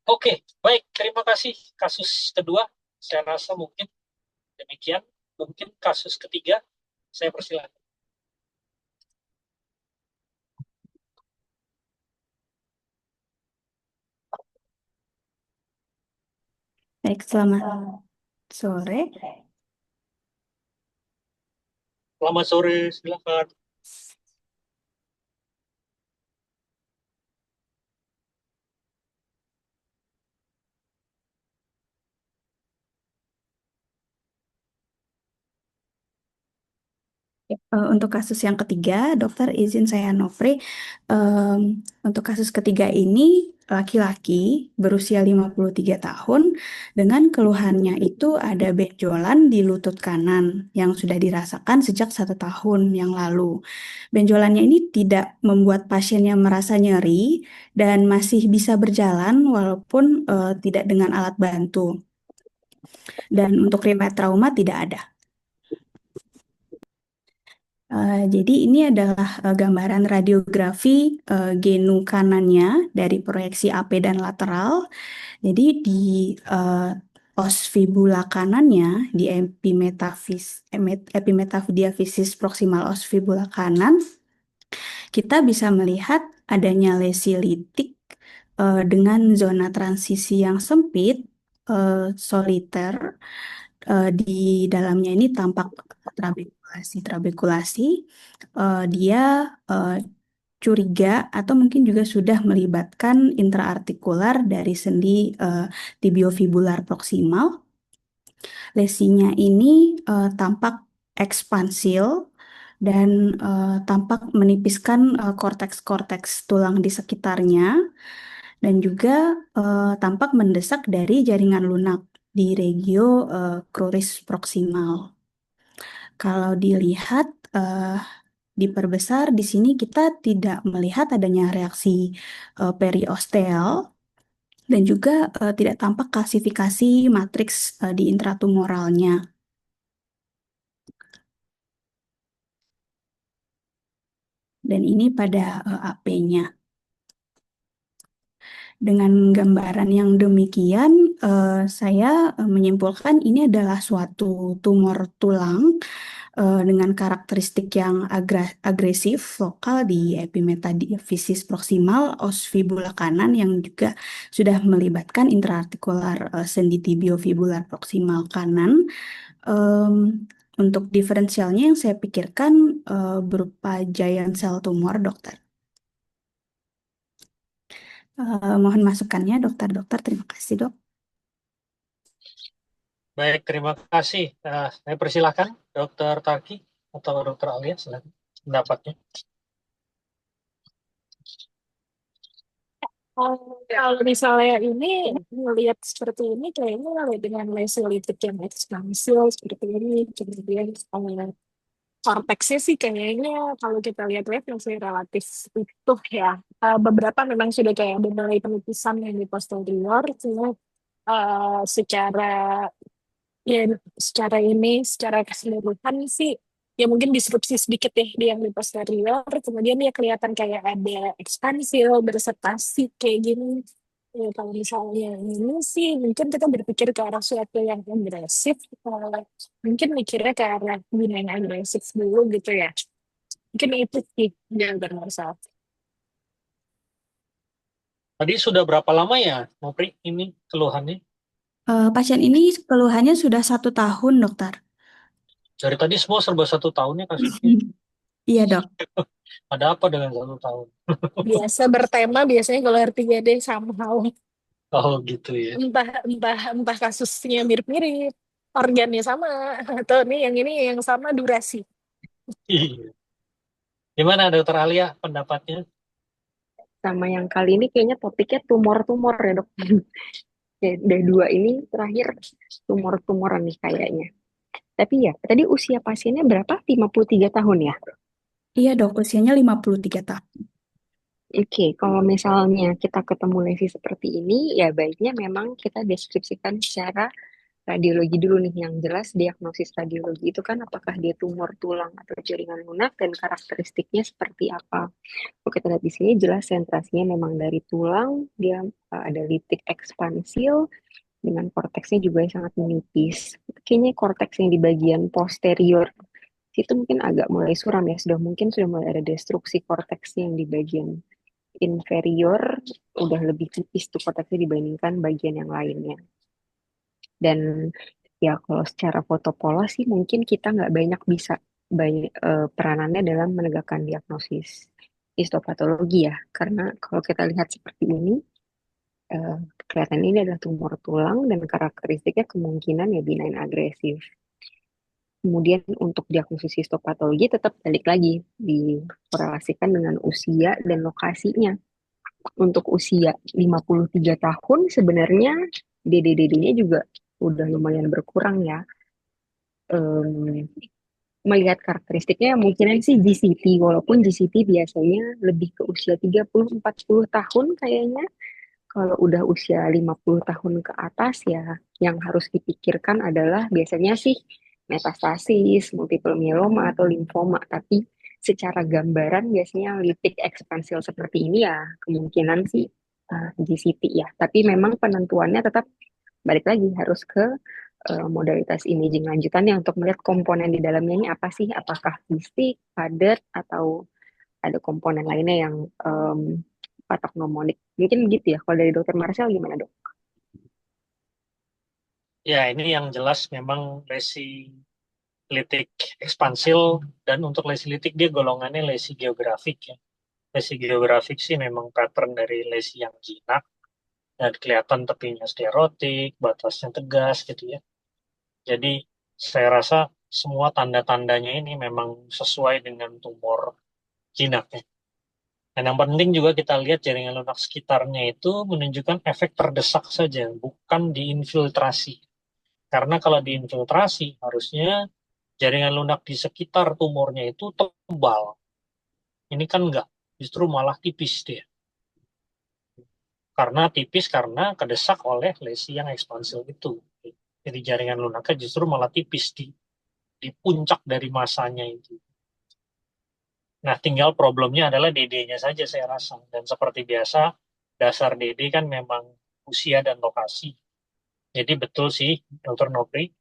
Oke, baik. Terima kasih. Kasus kedua, saya rasa mungkin demikian. Mungkin kasus ketiga, saya persilakan. Baik, selamat sore. Selamat sore, silakan. Untuk kasus yang ketiga, dokter izin saya Nofri. Untuk kasus ketiga ini, laki-laki berusia 53 tahun dengan keluhannya itu ada benjolan di lutut kanan yang sudah dirasakan sejak 1 tahun yang lalu. Benjolannya ini tidak membuat pasiennya merasa nyeri dan masih bisa berjalan walaupun tidak dengan alat bantu. Dan untuk riwayat trauma tidak ada. Jadi ini adalah gambaran radiografi genu kanannya dari proyeksi AP dan lateral. Jadi di os fibula kanannya, di epimetafidiafisis proksimal os fibula kanan, kita bisa melihat adanya lesi litik dengan zona transisi yang sempit, soliter. Di dalamnya ini tampak trabekulasi. Dia curiga atau mungkin juga sudah melibatkan intraartikular dari sendi tibiofibular proksimal. Lesinya ini tampak ekspansil dan tampak menipiskan korteks-korteks tulang di sekitarnya dan juga tampak mendesak dari jaringan lunak di regio cruris proksimal. Kalau dilihat diperbesar di sini kita tidak melihat adanya reaksi periosteal dan juga tidak tampak klasifikasi matriks di intratumoralnya. Dan ini pada AP-nya. Dengan gambaran yang demikian, saya menyimpulkan ini adalah suatu tumor tulang dengan karakteristik yang agresif lokal di epimetafisis proksimal os fibula kanan yang juga sudah melibatkan intraartikular sendi tibiofibular proksimal kanan. Untuk diferensialnya yang saya pikirkan berupa giant cell tumor, dokter. Mohon masukannya, dokter-dokter. Terima kasih, dok. Baik, terima kasih. Saya persilahkan Dr. Tarki atau Dr. Alia, silakan pendapatnya. Kalau misalnya ini melihat seperti ini, kayaknya dengan lesolitik yang ekspansil seperti ini, kemudian korteksnya sih kayaknya kalau kita lihat masih relatif utuh ya. Beberapa memang sudah kayak ada mulai penipisan yang di posterior, cuma secara secara keseluruhan sih ya mungkin disrupsi sedikit ya di yang di posterior, kemudian dia kelihatan kayak ada ekspansil bersertasi kayak gini. Ya, kalau misalnya ini sih mungkin kita berpikir ke arah suatu yang agresif, mungkin mikirnya ke arah benign agresif dulu gitu ya. Mungkin itu sih yang bermasalah. Tadi sudah berapa lama ya, Mopri, ini keluhannya? Pasien ini keluhannya sudah 1 tahun, dokter. Dari tadi semua serba 1 tahunnya kasusnya. Iya, dok. Ada apa dengan 1 tahun? Biasa bertema biasanya kalau R3D somehow. Oh gitu ya. Entah kasusnya mirip-mirip, organnya sama, atau nih yang ini yang sama durasi. Iya. Gimana Dokter Alia pendapatnya? Sama yang kali ini kayaknya topiknya tumor-tumor ya dok. Ya, udah 2 ini terakhir tumor-tumoran nih kayaknya. Tapi ya, tadi usia pasiennya berapa? 53 tahun ya? Iya, dok. Usianya 53 tahun. Oke, kalau misalnya kita ketemu lesi seperti ini, ya baiknya memang kita deskripsikan secara radiologi dulu nih. Yang jelas diagnosis radiologi itu kan apakah dia tumor tulang atau jaringan lunak dan karakteristiknya seperti apa. Kalau kita lihat di sini jelas sentrasinya memang dari tulang, dia ada litik ekspansil dengan korteksnya juga yang sangat menipis. Kayaknya korteks yang di bagian posterior itu mungkin agak mulai suram ya, sudah mulai ada destruksi korteksnya yang di bagian inferior udah lebih tipis tuh korteksnya dibandingkan bagian yang lainnya. Dan ya kalau secara foto pola sih mungkin kita nggak banyak bisa peranannya dalam menegakkan diagnosis histopatologi ya. Karena kalau kita lihat seperti ini, kelihatan ini adalah tumor tulang dan karakteristiknya kemungkinan ya benign agresif. Kemudian untuk diagnosis histopatologi tetap balik lagi dikorelasikan dengan usia dan lokasinya. Untuk usia 53 tahun sebenarnya DD-DD-nya juga udah lumayan berkurang ya. Em, Melihat karakteristiknya mungkinan sih GCT, walaupun GCT biasanya lebih ke usia 30-40 tahun kayaknya. Kalau udah usia 50 tahun ke atas ya, yang harus dipikirkan adalah biasanya sih metastasis, multiple myeloma atau limfoma. Tapi secara gambaran biasanya lipid ekspansil seperti ini ya kemungkinan sih GCT ya. Tapi memang penentuannya tetap balik lagi harus ke modalitas imaging lanjutannya untuk melihat komponen di dalamnya ini apa sih, apakah fisik, padat, atau ada komponen lainnya yang patognomonik. Mungkin gitu ya. Kalau dari Dokter Marcel gimana dok? Ya, ini yang jelas memang lesi litik ekspansil, dan untuk lesi litik dia golongannya lesi geografik ya. Lesi geografik sih memang pattern dari lesi yang jinak, dan kelihatan tepinya sklerotik, batasnya tegas gitu ya. Jadi saya rasa semua tanda-tandanya ini memang sesuai dengan tumor jinak ya. Dan yang penting juga kita lihat jaringan lunak sekitarnya itu menunjukkan efek terdesak saja, bukan diinfiltrasi. Karena kalau diinfiltrasi, harusnya jaringan lunak di sekitar tumornya itu tebal. Ini kan enggak, justru malah tipis dia. Karena tipis karena kedesak oleh lesi yang ekspansil itu. Jadi jaringan lunaknya justru malah tipis di puncak dari masanya itu. Nah, tinggal problemnya adalah DD-nya saja saya rasa. Dan seperti biasa, dasar DD kan memang usia dan lokasi. Jadi betul sih, Dr. Nopri,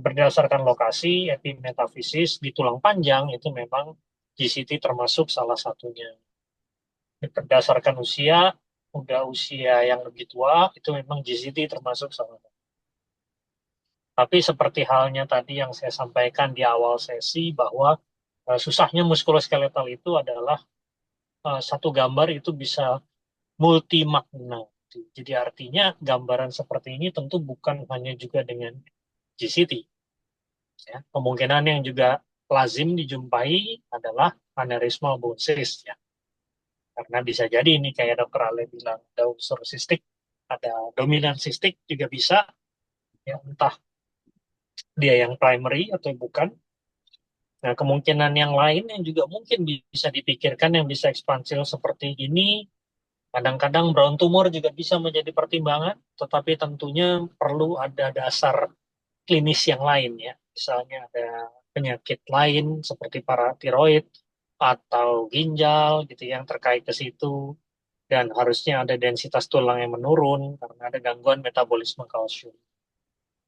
berdasarkan lokasi, epimetafisis di tulang panjang itu memang GCT termasuk salah satunya. Berdasarkan usia, udah usia yang lebih tua, itu memang GCT termasuk salah satu. Tapi seperti halnya tadi yang saya sampaikan di awal sesi, bahwa susahnya muskuloskeletal itu adalah satu gambar itu bisa multi makna. Jadi artinya gambaran seperti ini tentu bukan hanya juga dengan GCT. Ya. Kemungkinan yang juga lazim dijumpai adalah aneurysmal bone cyst ya. Karena bisa jadi ini kayak Dr. Ale bilang ada unsur sistik, ada dominan sistik juga bisa, ya entah dia yang primary atau bukan. Nah, kemungkinan yang lain yang juga mungkin bisa dipikirkan yang bisa ekspansil seperti ini, kadang-kadang brown tumor juga bisa menjadi pertimbangan, tetapi tentunya perlu ada dasar klinis yang lain ya. Misalnya ada penyakit lain seperti paratiroid atau ginjal gitu yang terkait ke situ, dan harusnya ada densitas tulang yang menurun karena ada gangguan metabolisme kalsium.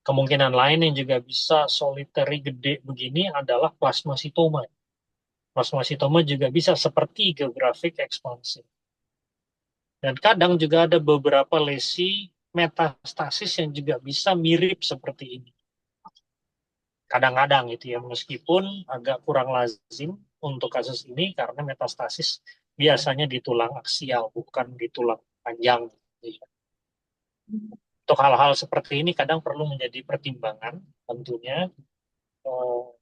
Kemungkinan lain yang juga bisa solitary gede begini adalah plasmasitoma. Plasmasitoma juga bisa seperti geographic expansion. Dan kadang juga ada beberapa lesi metastasis yang juga bisa mirip seperti ini. Kadang-kadang itu ya, meskipun agak kurang lazim untuk kasus ini karena metastasis biasanya di tulang aksial, bukan di tulang panjang. Untuk hal-hal seperti ini kadang perlu menjadi pertimbangan tentunya.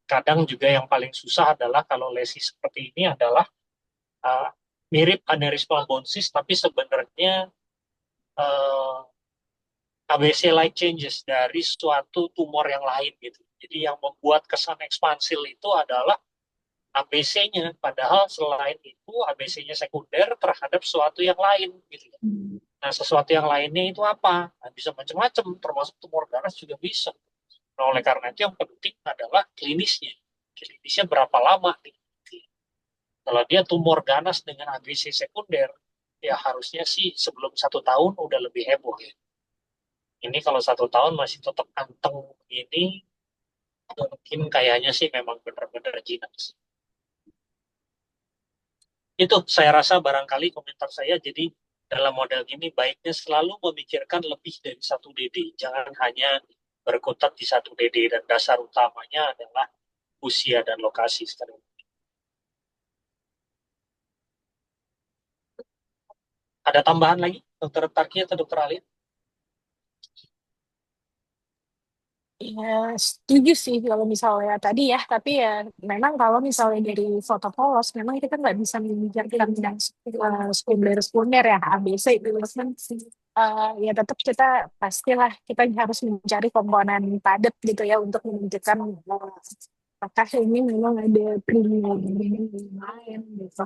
Kadang juga yang paling susah adalah kalau lesi seperti ini adalah uh, mirip aneurysmal bone cyst, tapi sebenarnya uh, ABC-like changes dari suatu tumor yang lain gitu. Jadi yang membuat kesan ekspansil itu adalah ABC-nya, padahal selain itu ABC-nya sekunder terhadap suatu yang lain gitu. Nah, sesuatu yang lainnya itu apa? Nah, bisa macam-macam, termasuk tumor ganas juga bisa. Nah, oleh karena itu yang penting adalah klinisnya. Klinisnya berapa lama nih? Kalau dia tumor ganas dengan ABC sekunder, ya harusnya sih sebelum 1 tahun udah lebih heboh ya. Ini kalau 1 tahun masih tetap anteng ini, mungkin kayaknya sih memang benar-benar jinak sih. Itu saya rasa barangkali komentar saya. Jadi dalam model gini baiknya selalu memikirkan lebih dari satu DD. Jangan hanya berkutat di satu DD, dan dasar utamanya adalah usia dan lokasi sekarang. Ada tambahan lagi, Dokter Tarki atau Dokter Ali? Ya, setuju sih kalau misalnya tadi ya, tapi ya memang kalau misalnya dari foto polos, memang kita nggak bisa memikirkan yang sekunder-sekunder ya, ABC itu kan. Ya tetap kita pastilah kita harus mencari komponen padat gitu ya untuk menunjukkan apakah ini memang ada premium yang lain gitu.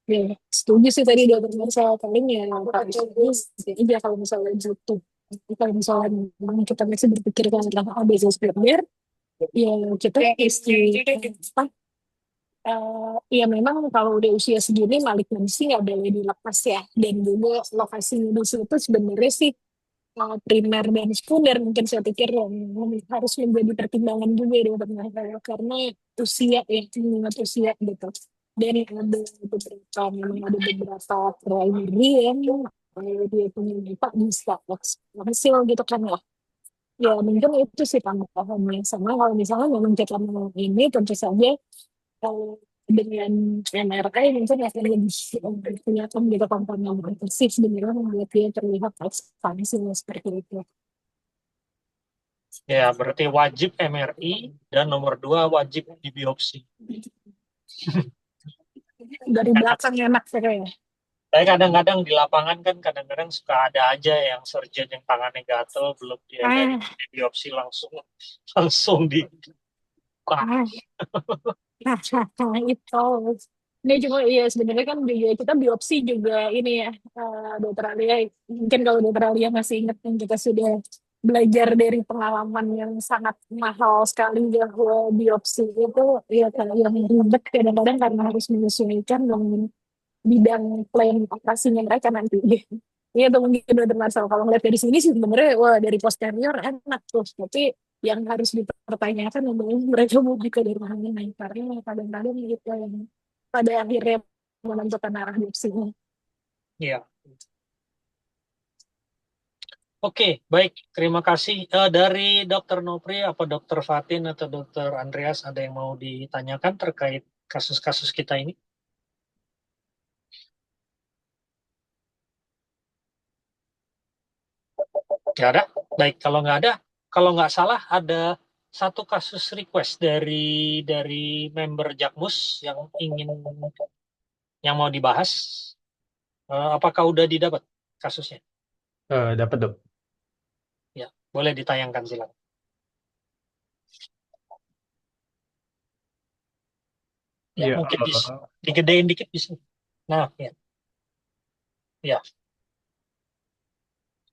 Ya, setuju sih tadi dokter Marcel paling ya kalau kalau misalnya butuh kalau misalnya memang kita masih berpikir tentang ABC sekunder, ya kita apa ya memang kalau udah usia segini malignansi nggak boleh dilepas ya, dan juga lokasinya di situ sebenarnya sih primer dan sekunder mungkin saya pikir yang harus menjadi pertimbangan juga ya karena usia ya mengingat usia gitu, dan ada beberapa primary yang dia punya dampak bisa hasil gitu kan ya. Ya mungkin itu sih tambahannya, sama kalau misalnya memang kita mau ini tentu saja dengan MRI mungkin akan lebih kelihatan gitu komponen agresif sebenarnya membuat dia terlihat ekspansi seperti itu. Ya, berarti wajib MRI dan nomor 2 wajib dibiopsi. Dari belakang enak ya. Tapi kadang-kadang di lapangan kan kadang-kadang suka ada aja yang surgeon yang tangannya gatel belum di MRI di biopsi langsung di Nah, itu. Ini cuma iya sebenarnya kan juga kita biopsi juga ini ya, dokter Alia. Mungkin kalau dokter Alia masih ingat yang kita sudah belajar dari pengalaman yang sangat mahal sekali bahwa biopsi itu ya kayak yang ribet kadang-kadang karena harus menyesuaikan dengan bidang plan operasinya mereka nanti. Iya tuh mungkin dokter Marcel kalau ngeliat dari sini sih sebenarnya wah dari posterior enak tuh, tapi yang harus dipertanyakan adalah mereka mau buka dari mana, karena kadang-kadang itu yang pada akhirnya menentukan arah biopsinya. Iya. Oke, baik. Terima kasih. Dari Dokter Nopri, apa Dokter Fatin atau Dokter Andreas ada yang mau ditanyakan terkait kasus-kasus kita ini? Nggak ada? Baik, kalau nggak salah ada satu kasus request dari member Jakmus yang mau dibahas. Apakah udah didapat kasusnya? Dapat dok. Ya, boleh ditayangkan silakan. Ya, Ya, mungkin digedein dikit bisa. Nah, ya. Ya,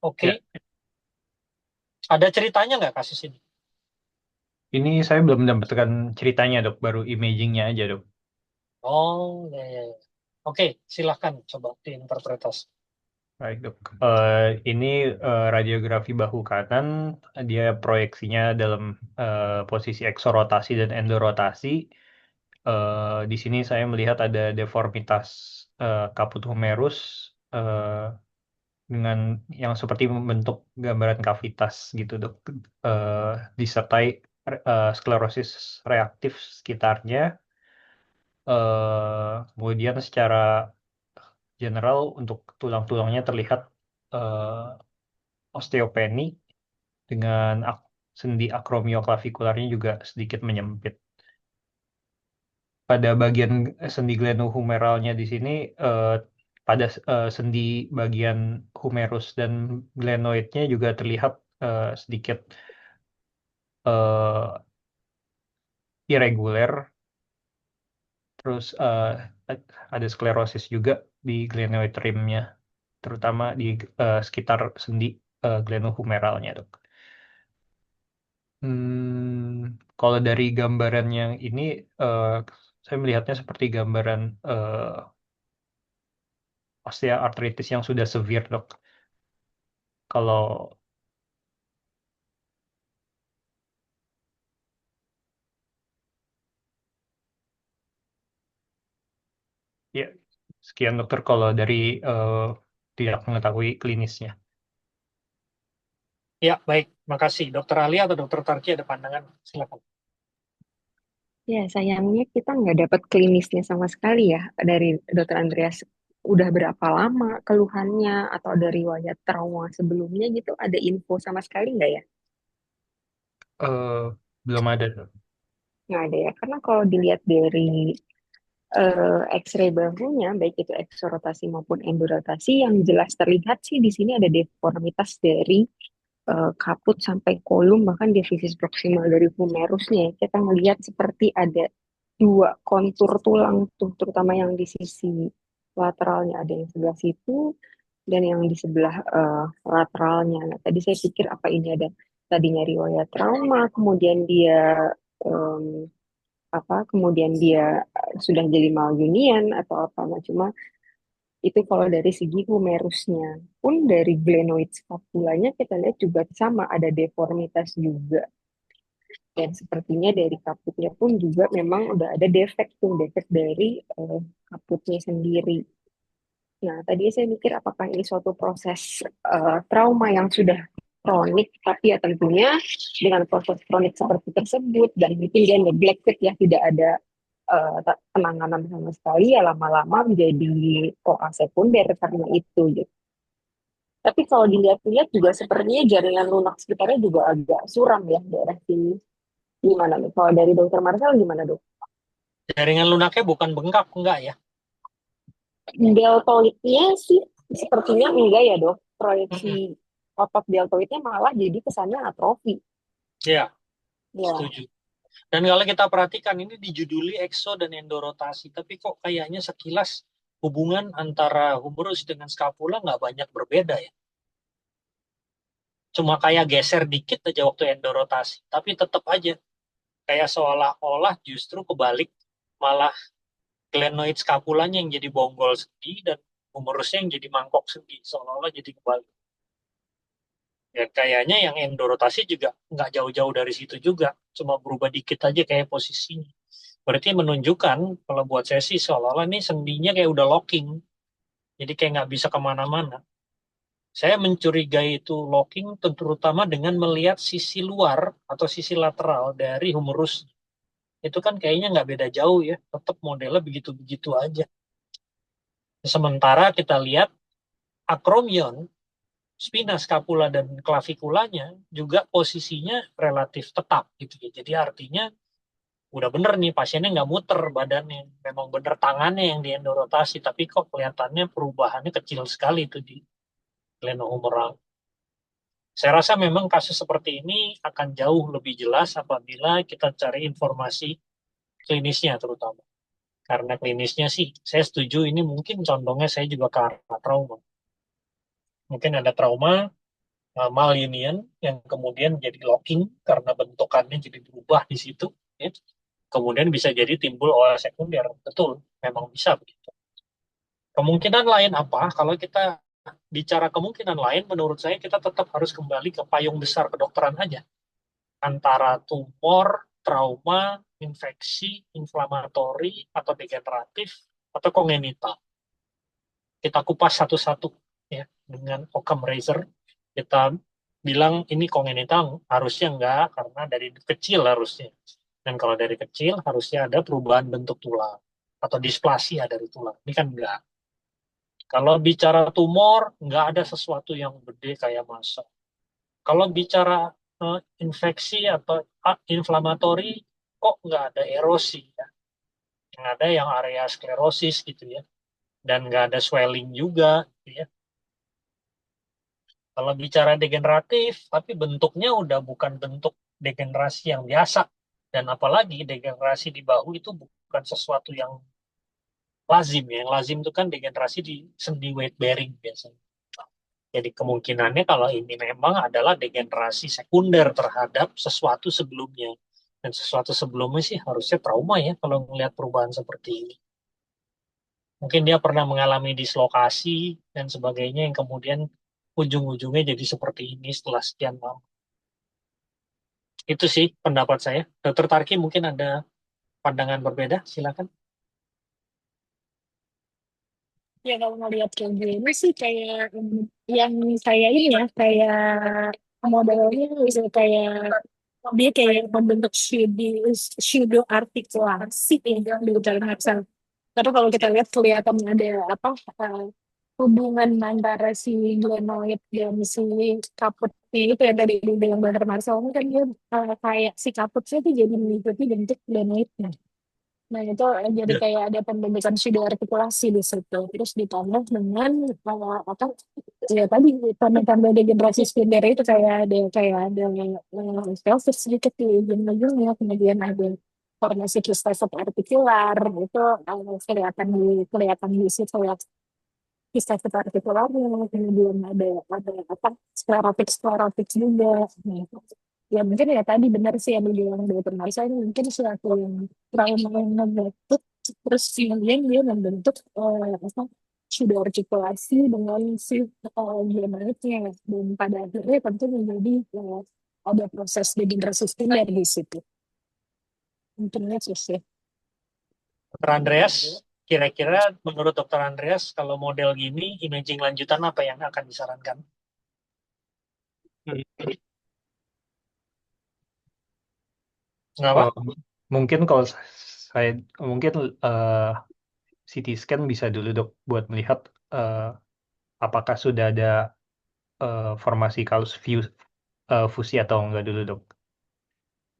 oke. ya. Ada ceritanya nggak kasus ini? Ini saya belum mendapatkan ceritanya dok, baru imagingnya aja dok. Oh, ya, ya, ya. Oke, silahkan coba diinterpretasi. Baik dok. Ini radiografi bahu kanan, dia proyeksinya dalam posisi eksorotasi dan endorotasi. Di sini saya melihat ada deformitas kaput humerus dengan yang seperti membentuk gambaran kavitas gitu dok. Disertai sklerosis reaktif sekitarnya. Kemudian secara general untuk tulang-tulangnya terlihat osteopeni dengan sendi akromioklavikularnya juga sedikit menyempit. Pada bagian sendi glenohumeralnya di sini pada sendi bagian humerus dan glenoidnya juga terlihat sedikit irreguler. Terus ada sklerosis juga di glenoid rimnya, terutama di sekitar sendi glenohumeralnya, dok. Kalau dari gambaran yang ini, saya melihatnya seperti gambaran osteoartritis yang sudah severe, dok. Kalau ya, sekian dokter kalau dari tidak mengetahui klinisnya. Ya, baik. Makasih. Dokter Ali atau Dokter Tarki ada pandangan? Silakan. Ya, sayangnya kita nggak dapat klinisnya sama sekali ya dari Dokter Andreas. Udah berapa lama keluhannya atau ada riwayat trauma sebelumnya gitu? Ada info sama sekali nggak ya? Eh, belum ada. Nggak ada ya, karena kalau dilihat dari X-ray bahunya, baik itu eksorotasi maupun endorotasi, yang jelas terlihat sih di sini ada deformitas dari kaput sampai kolum, bahkan divisis proksimal dari humerusnya. Kita ngelihat seperti ada dua kontur tulang tuh, terutama yang di sisi lateralnya, ada yang sebelah situ dan yang di sebelah lateralnya. Nah, tadi saya pikir apa ini ada tadinya riwayat trauma, kemudian dia em, kemudian dia sudah jadi malunian atau apa. Nah, cuma itu kalau dari segi humerusnya. Pun dari glenoid scapulanya kita lihat juga sama, ada deformitas juga. Dan sepertinya dari kaputnya pun juga memang udah ada defek tuh, defek dari kaputnya sendiri. Nah, tadi saya mikir apakah ini suatu proses trauma yang sudah kronik, tapi ya tentunya dengan proses kronik seperti tersebut dan mungkin dia neglected ya, tidak ada penanganan sama sekali, ya lama-lama menjadi OA sekunder karena itu gitu. Tapi kalau dilihat-lihat juga sepertinya jaringan lunak sekitarnya juga agak suram ya daerah sini. Gimana nih? Kalau dari dokter Marcel gimana dok? Jaringan lunaknya bukan bengkak, enggak ya? Deltoidnya sih sepertinya enggak ya dok. Mm-mm. Proyeksi otot deltoidnya malah jadi kesannya atrofi. Ya, Ya, setuju. Dan kalau kita perhatikan ini dijuduli ekso dan endorotasi, tapi kok kayaknya sekilas hubungan antara humerus dengan skapula nggak banyak berbeda ya. Cuma kayak geser dikit aja waktu endorotasi, tapi tetap aja kayak seolah-olah justru kebalik, malah glenoid skapulanya yang jadi bonggol sendi dan humerusnya yang jadi mangkok sendi, seolah-olah jadi kebalik. Ya kayaknya yang endorotasi juga nggak jauh-jauh dari situ juga, cuma berubah dikit aja kayak posisinya. Berarti menunjukkan, kalau buat saya sih seolah-olah nih sendinya kayak udah locking, jadi kayak nggak bisa kemana-mana. Saya mencurigai itu locking terutama dengan melihat sisi luar atau sisi lateral dari humerus. Itu kan kayaknya nggak beda jauh ya, tetap modelnya begitu-begitu aja. Sementara kita lihat akromion, spina, scapula, dan klavikulanya juga posisinya relatif tetap gitu ya. Jadi artinya udah bener nih pasiennya nggak muter badannya, memang bener tangannya yang diendorotasi, tapi kok kelihatannya perubahannya kecil sekali itu di glenohumeral. Saya rasa memang kasus seperti ini akan jauh lebih jelas apabila kita cari informasi klinisnya terutama. Karena klinisnya sih, saya setuju ini mungkin condongnya saya juga karena trauma. Mungkin ada trauma malunion yang kemudian jadi locking karena bentukannya jadi berubah di situ. Ya. Kemudian bisa jadi timbul OA sekunder. Betul, memang bisa begitu. Kemungkinan lain apa? Kalau kita bicara kemungkinan lain, menurut saya kita tetap harus kembali ke payung besar kedokteran aja. Antara tumor, trauma, infeksi, inflamatori, atau degeneratif, atau kongenital. Kita kupas satu-satu ya dengan Occam razor. Kita bilang ini kongenital harusnya enggak, karena dari kecil harusnya. Dan kalau dari kecil harusnya ada perubahan bentuk tulang atau displasia dari tulang. Ini kan enggak. Kalau bicara tumor, nggak ada sesuatu yang gede kayak massa. Kalau bicara infeksi atau inflamatori, kok nggak ada erosi ya? Yang ada yang area sklerosis gitu ya. Dan nggak ada swelling juga gitu ya. Kalau bicara degeneratif, tapi bentuknya udah bukan bentuk degenerasi yang biasa. Dan apalagi degenerasi di bahu itu bukan sesuatu yang lazim ya. Yang lazim itu kan degenerasi di sendi weight bearing biasanya. Jadi kemungkinannya kalau ini memang adalah degenerasi sekunder terhadap sesuatu sebelumnya. Dan sesuatu sebelumnya sih harusnya trauma ya kalau melihat perubahan seperti ini. Mungkin dia pernah mengalami dislokasi dan sebagainya yang kemudian ujung-ujungnya jadi seperti ini setelah sekian lama. Itu sih pendapat saya. Dokter Tarki mungkin ada pandangan berbeda, silakan. Ya kalau ngeliat kayak gini sih kayak yang saya ini ya kayak modelnya bisa kayak dia kayak membentuk pseudo artikulasi ya di dalam Excel. Tapi kalau kita lihat kelihatan ada apa hubungan antara si glenoid dan si kaputnya itu yang tadi dibilang Dr. Marcel kan dia kayak si kaputnya tuh jadi mengikuti bentuk glenoidnya. Nah itu jadi Ya. kayak ada pembentukan pseudoartikulasi di situ. Terus ditambah dengan apa ya tadi tanda-tanda degenerasi sekunder itu kayak ada pelvis sedikit di ujung-ujungnya, kemudian ada formasi kisah subartikular itu kelihatan di situ ya kisah artikularnya, kemudian ada apa sklerotik juga. Nah, ya mungkin ya tadi benar sih yang dibilang dokter Marisa ini mungkin suatu yang trauma yang membentuk terus kemudian dia membentuk apa sudah artikulasi dengan si genetiknya dan pada akhirnya tentu menjadi ada proses degenerasi sekunder di situ. Mungkin itu sih. Dr. Andreas, kira-kira menurut Dr. Andreas, kalau model gini, imaging lanjutan apa yang akan disarankan? Kenapa? Mungkin kalau saya mungkin CT scan bisa dulu dok buat melihat apakah sudah ada formasi kalus fusi atau enggak dulu dok.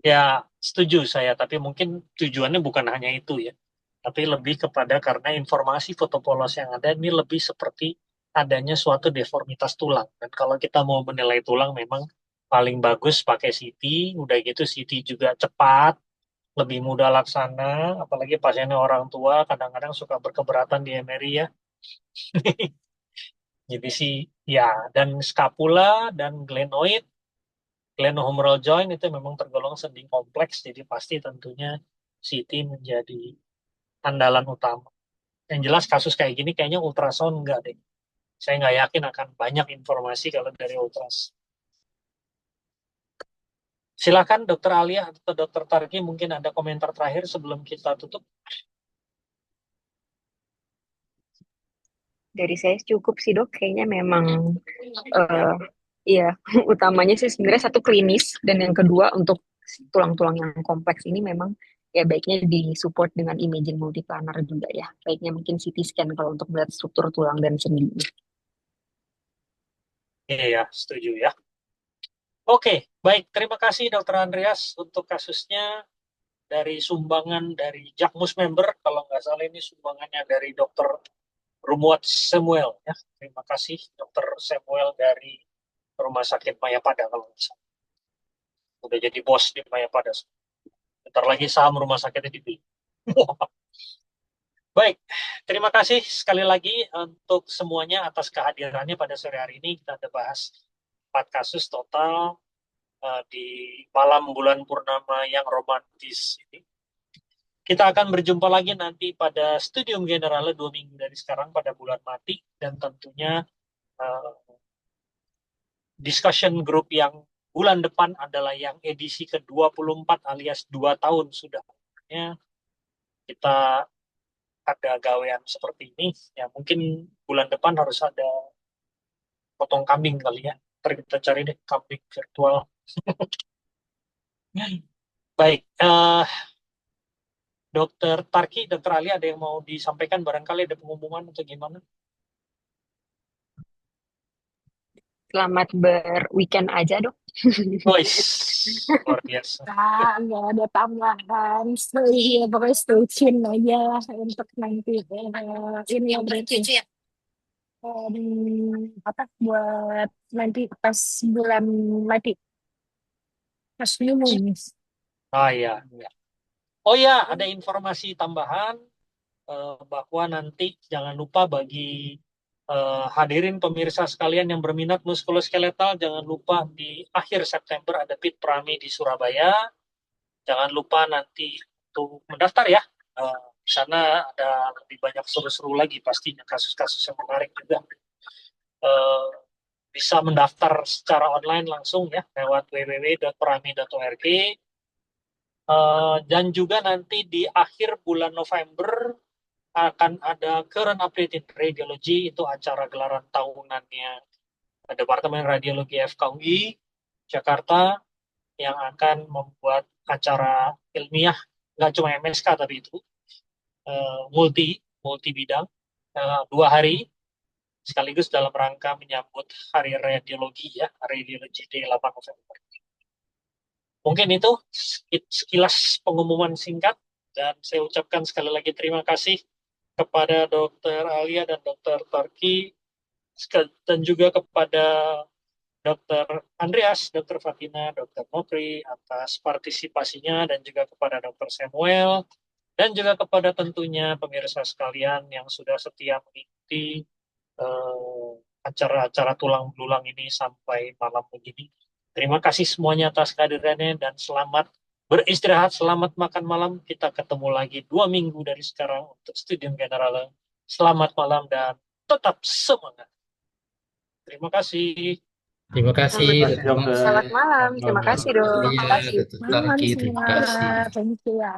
Ya, setuju saya, tapi mungkin tujuannya bukan hanya itu ya. Tapi lebih kepada karena informasi fotopolos yang ada ini lebih seperti adanya suatu deformitas tulang. Dan kalau kita mau menilai tulang memang paling bagus pakai CT, udah gitu CT juga cepat, lebih mudah laksana, apalagi pasiennya orang tua kadang-kadang suka berkeberatan di MRI ya. Jadi sih ya, dan scapula dan glenohumeral joint itu memang tergolong sendi kompleks, jadi pasti tentunya CT menjadi andalan utama. Yang jelas kasus kayak gini kayaknya ultrasound enggak deh. Saya nggak yakin akan banyak informasi kalau dari ultrasound. Silakan Dokter Alia atau Dokter Targi mungkin ada komentar terakhir sebelum kita tutup. Dari saya cukup sih dok, kayaknya memang eh iya utamanya sih sebenarnya satu klinis dan yang kedua untuk tulang-tulang yang kompleks ini memang ya baiknya disupport dengan imaging multiplanar juga ya. Baiknya mungkin CT scan kalau untuk melihat struktur tulang dan sendi. Iya, setuju ya. Oke, baik. Terima kasih Dokter Andreas untuk kasusnya dari sumbangan dari Jakmus member. Kalau nggak salah ini sumbangannya dari Dokter Rumuat Samuel ya. Terima kasih Dokter Samuel dari Rumah Sakit Mayapada kalau nggak salah. Udah jadi bos di Mayapada. Bentar lagi saham rumah sakitnya dibeli. Baik, terima kasih sekali lagi untuk semuanya atas kehadirannya pada sore hari ini. Kita ada bahas 4 kasus total di malam bulan purnama yang romantis ini. Kita akan berjumpa lagi nanti pada Studium Generale 2 minggu dari sekarang pada bulan Mati. Dan tentunya discussion group yang bulan depan adalah yang edisi ke-24 alias 2 tahun sudah. Kita ada gawean seperti ini, ya mungkin bulan depan harus ada potong kambing kali ya. Ntar kita cari deh kambing virtual. Baik, Dokter Tarki, Dokter Ali ada yang mau disampaikan barangkali ada pengumuman atau gimana? Selamat berweekend aja dok. Boys, luar biasa. Nggak ada tambahan. Ya, pokoknya stay tune aja lah untuk nanti ini yang berarti apa buat nanti pas bulan mati pas new moon. Ah ya, ya. Oh ya, ada informasi tambahan bahwa nanti jangan lupa bagi hadirin pemirsa sekalian yang berminat muskuloskeletal, jangan lupa di akhir September ada Pit Prami di Surabaya. Jangan lupa nanti untuk mendaftar ya. Di sana ada lebih banyak seru-seru lagi pastinya kasus-kasus yang menarik juga. Bisa mendaftar secara online langsung ya lewat www.prami.org. Dan juga nanti di akhir bulan November akan ada Current Update in Radiology, itu acara gelaran tahunannya Departemen Radiologi FKUI Jakarta yang akan membuat acara ilmiah, nggak cuma MSK tapi itu multi bidang 2 hari sekaligus dalam rangka menyambut Hari Radiologi ya, Hari Radiologi di 8 November. Mungkin itu sekilas pengumuman singkat, dan saya ucapkan sekali lagi terima kasih kepada Dr. Alia dan Dr. Tarki, dan juga kepada Dr. Andreas, Dr. Fatina, Dr. Nopri atas partisipasinya, dan juga kepada Dr. Samuel, dan juga kepada tentunya pemirsa sekalian yang sudah setia mengikuti acara-acara tulang belulang ini sampai malam begini. Terima kasih semuanya atas kehadirannya, dan selamat beristirahat, selamat makan malam. Kita ketemu lagi 2 minggu dari sekarang untuk Studium Generale. Selamat malam dan tetap semangat. Terima kasih. Terima kasih, Terima kasih, Dr. dokter. Selamat malam. Terima Selamat kasih, malam. Dok. Iya, Terima kasih. Dr. Malam Tarki, terima semua. kasih. Thank you ya.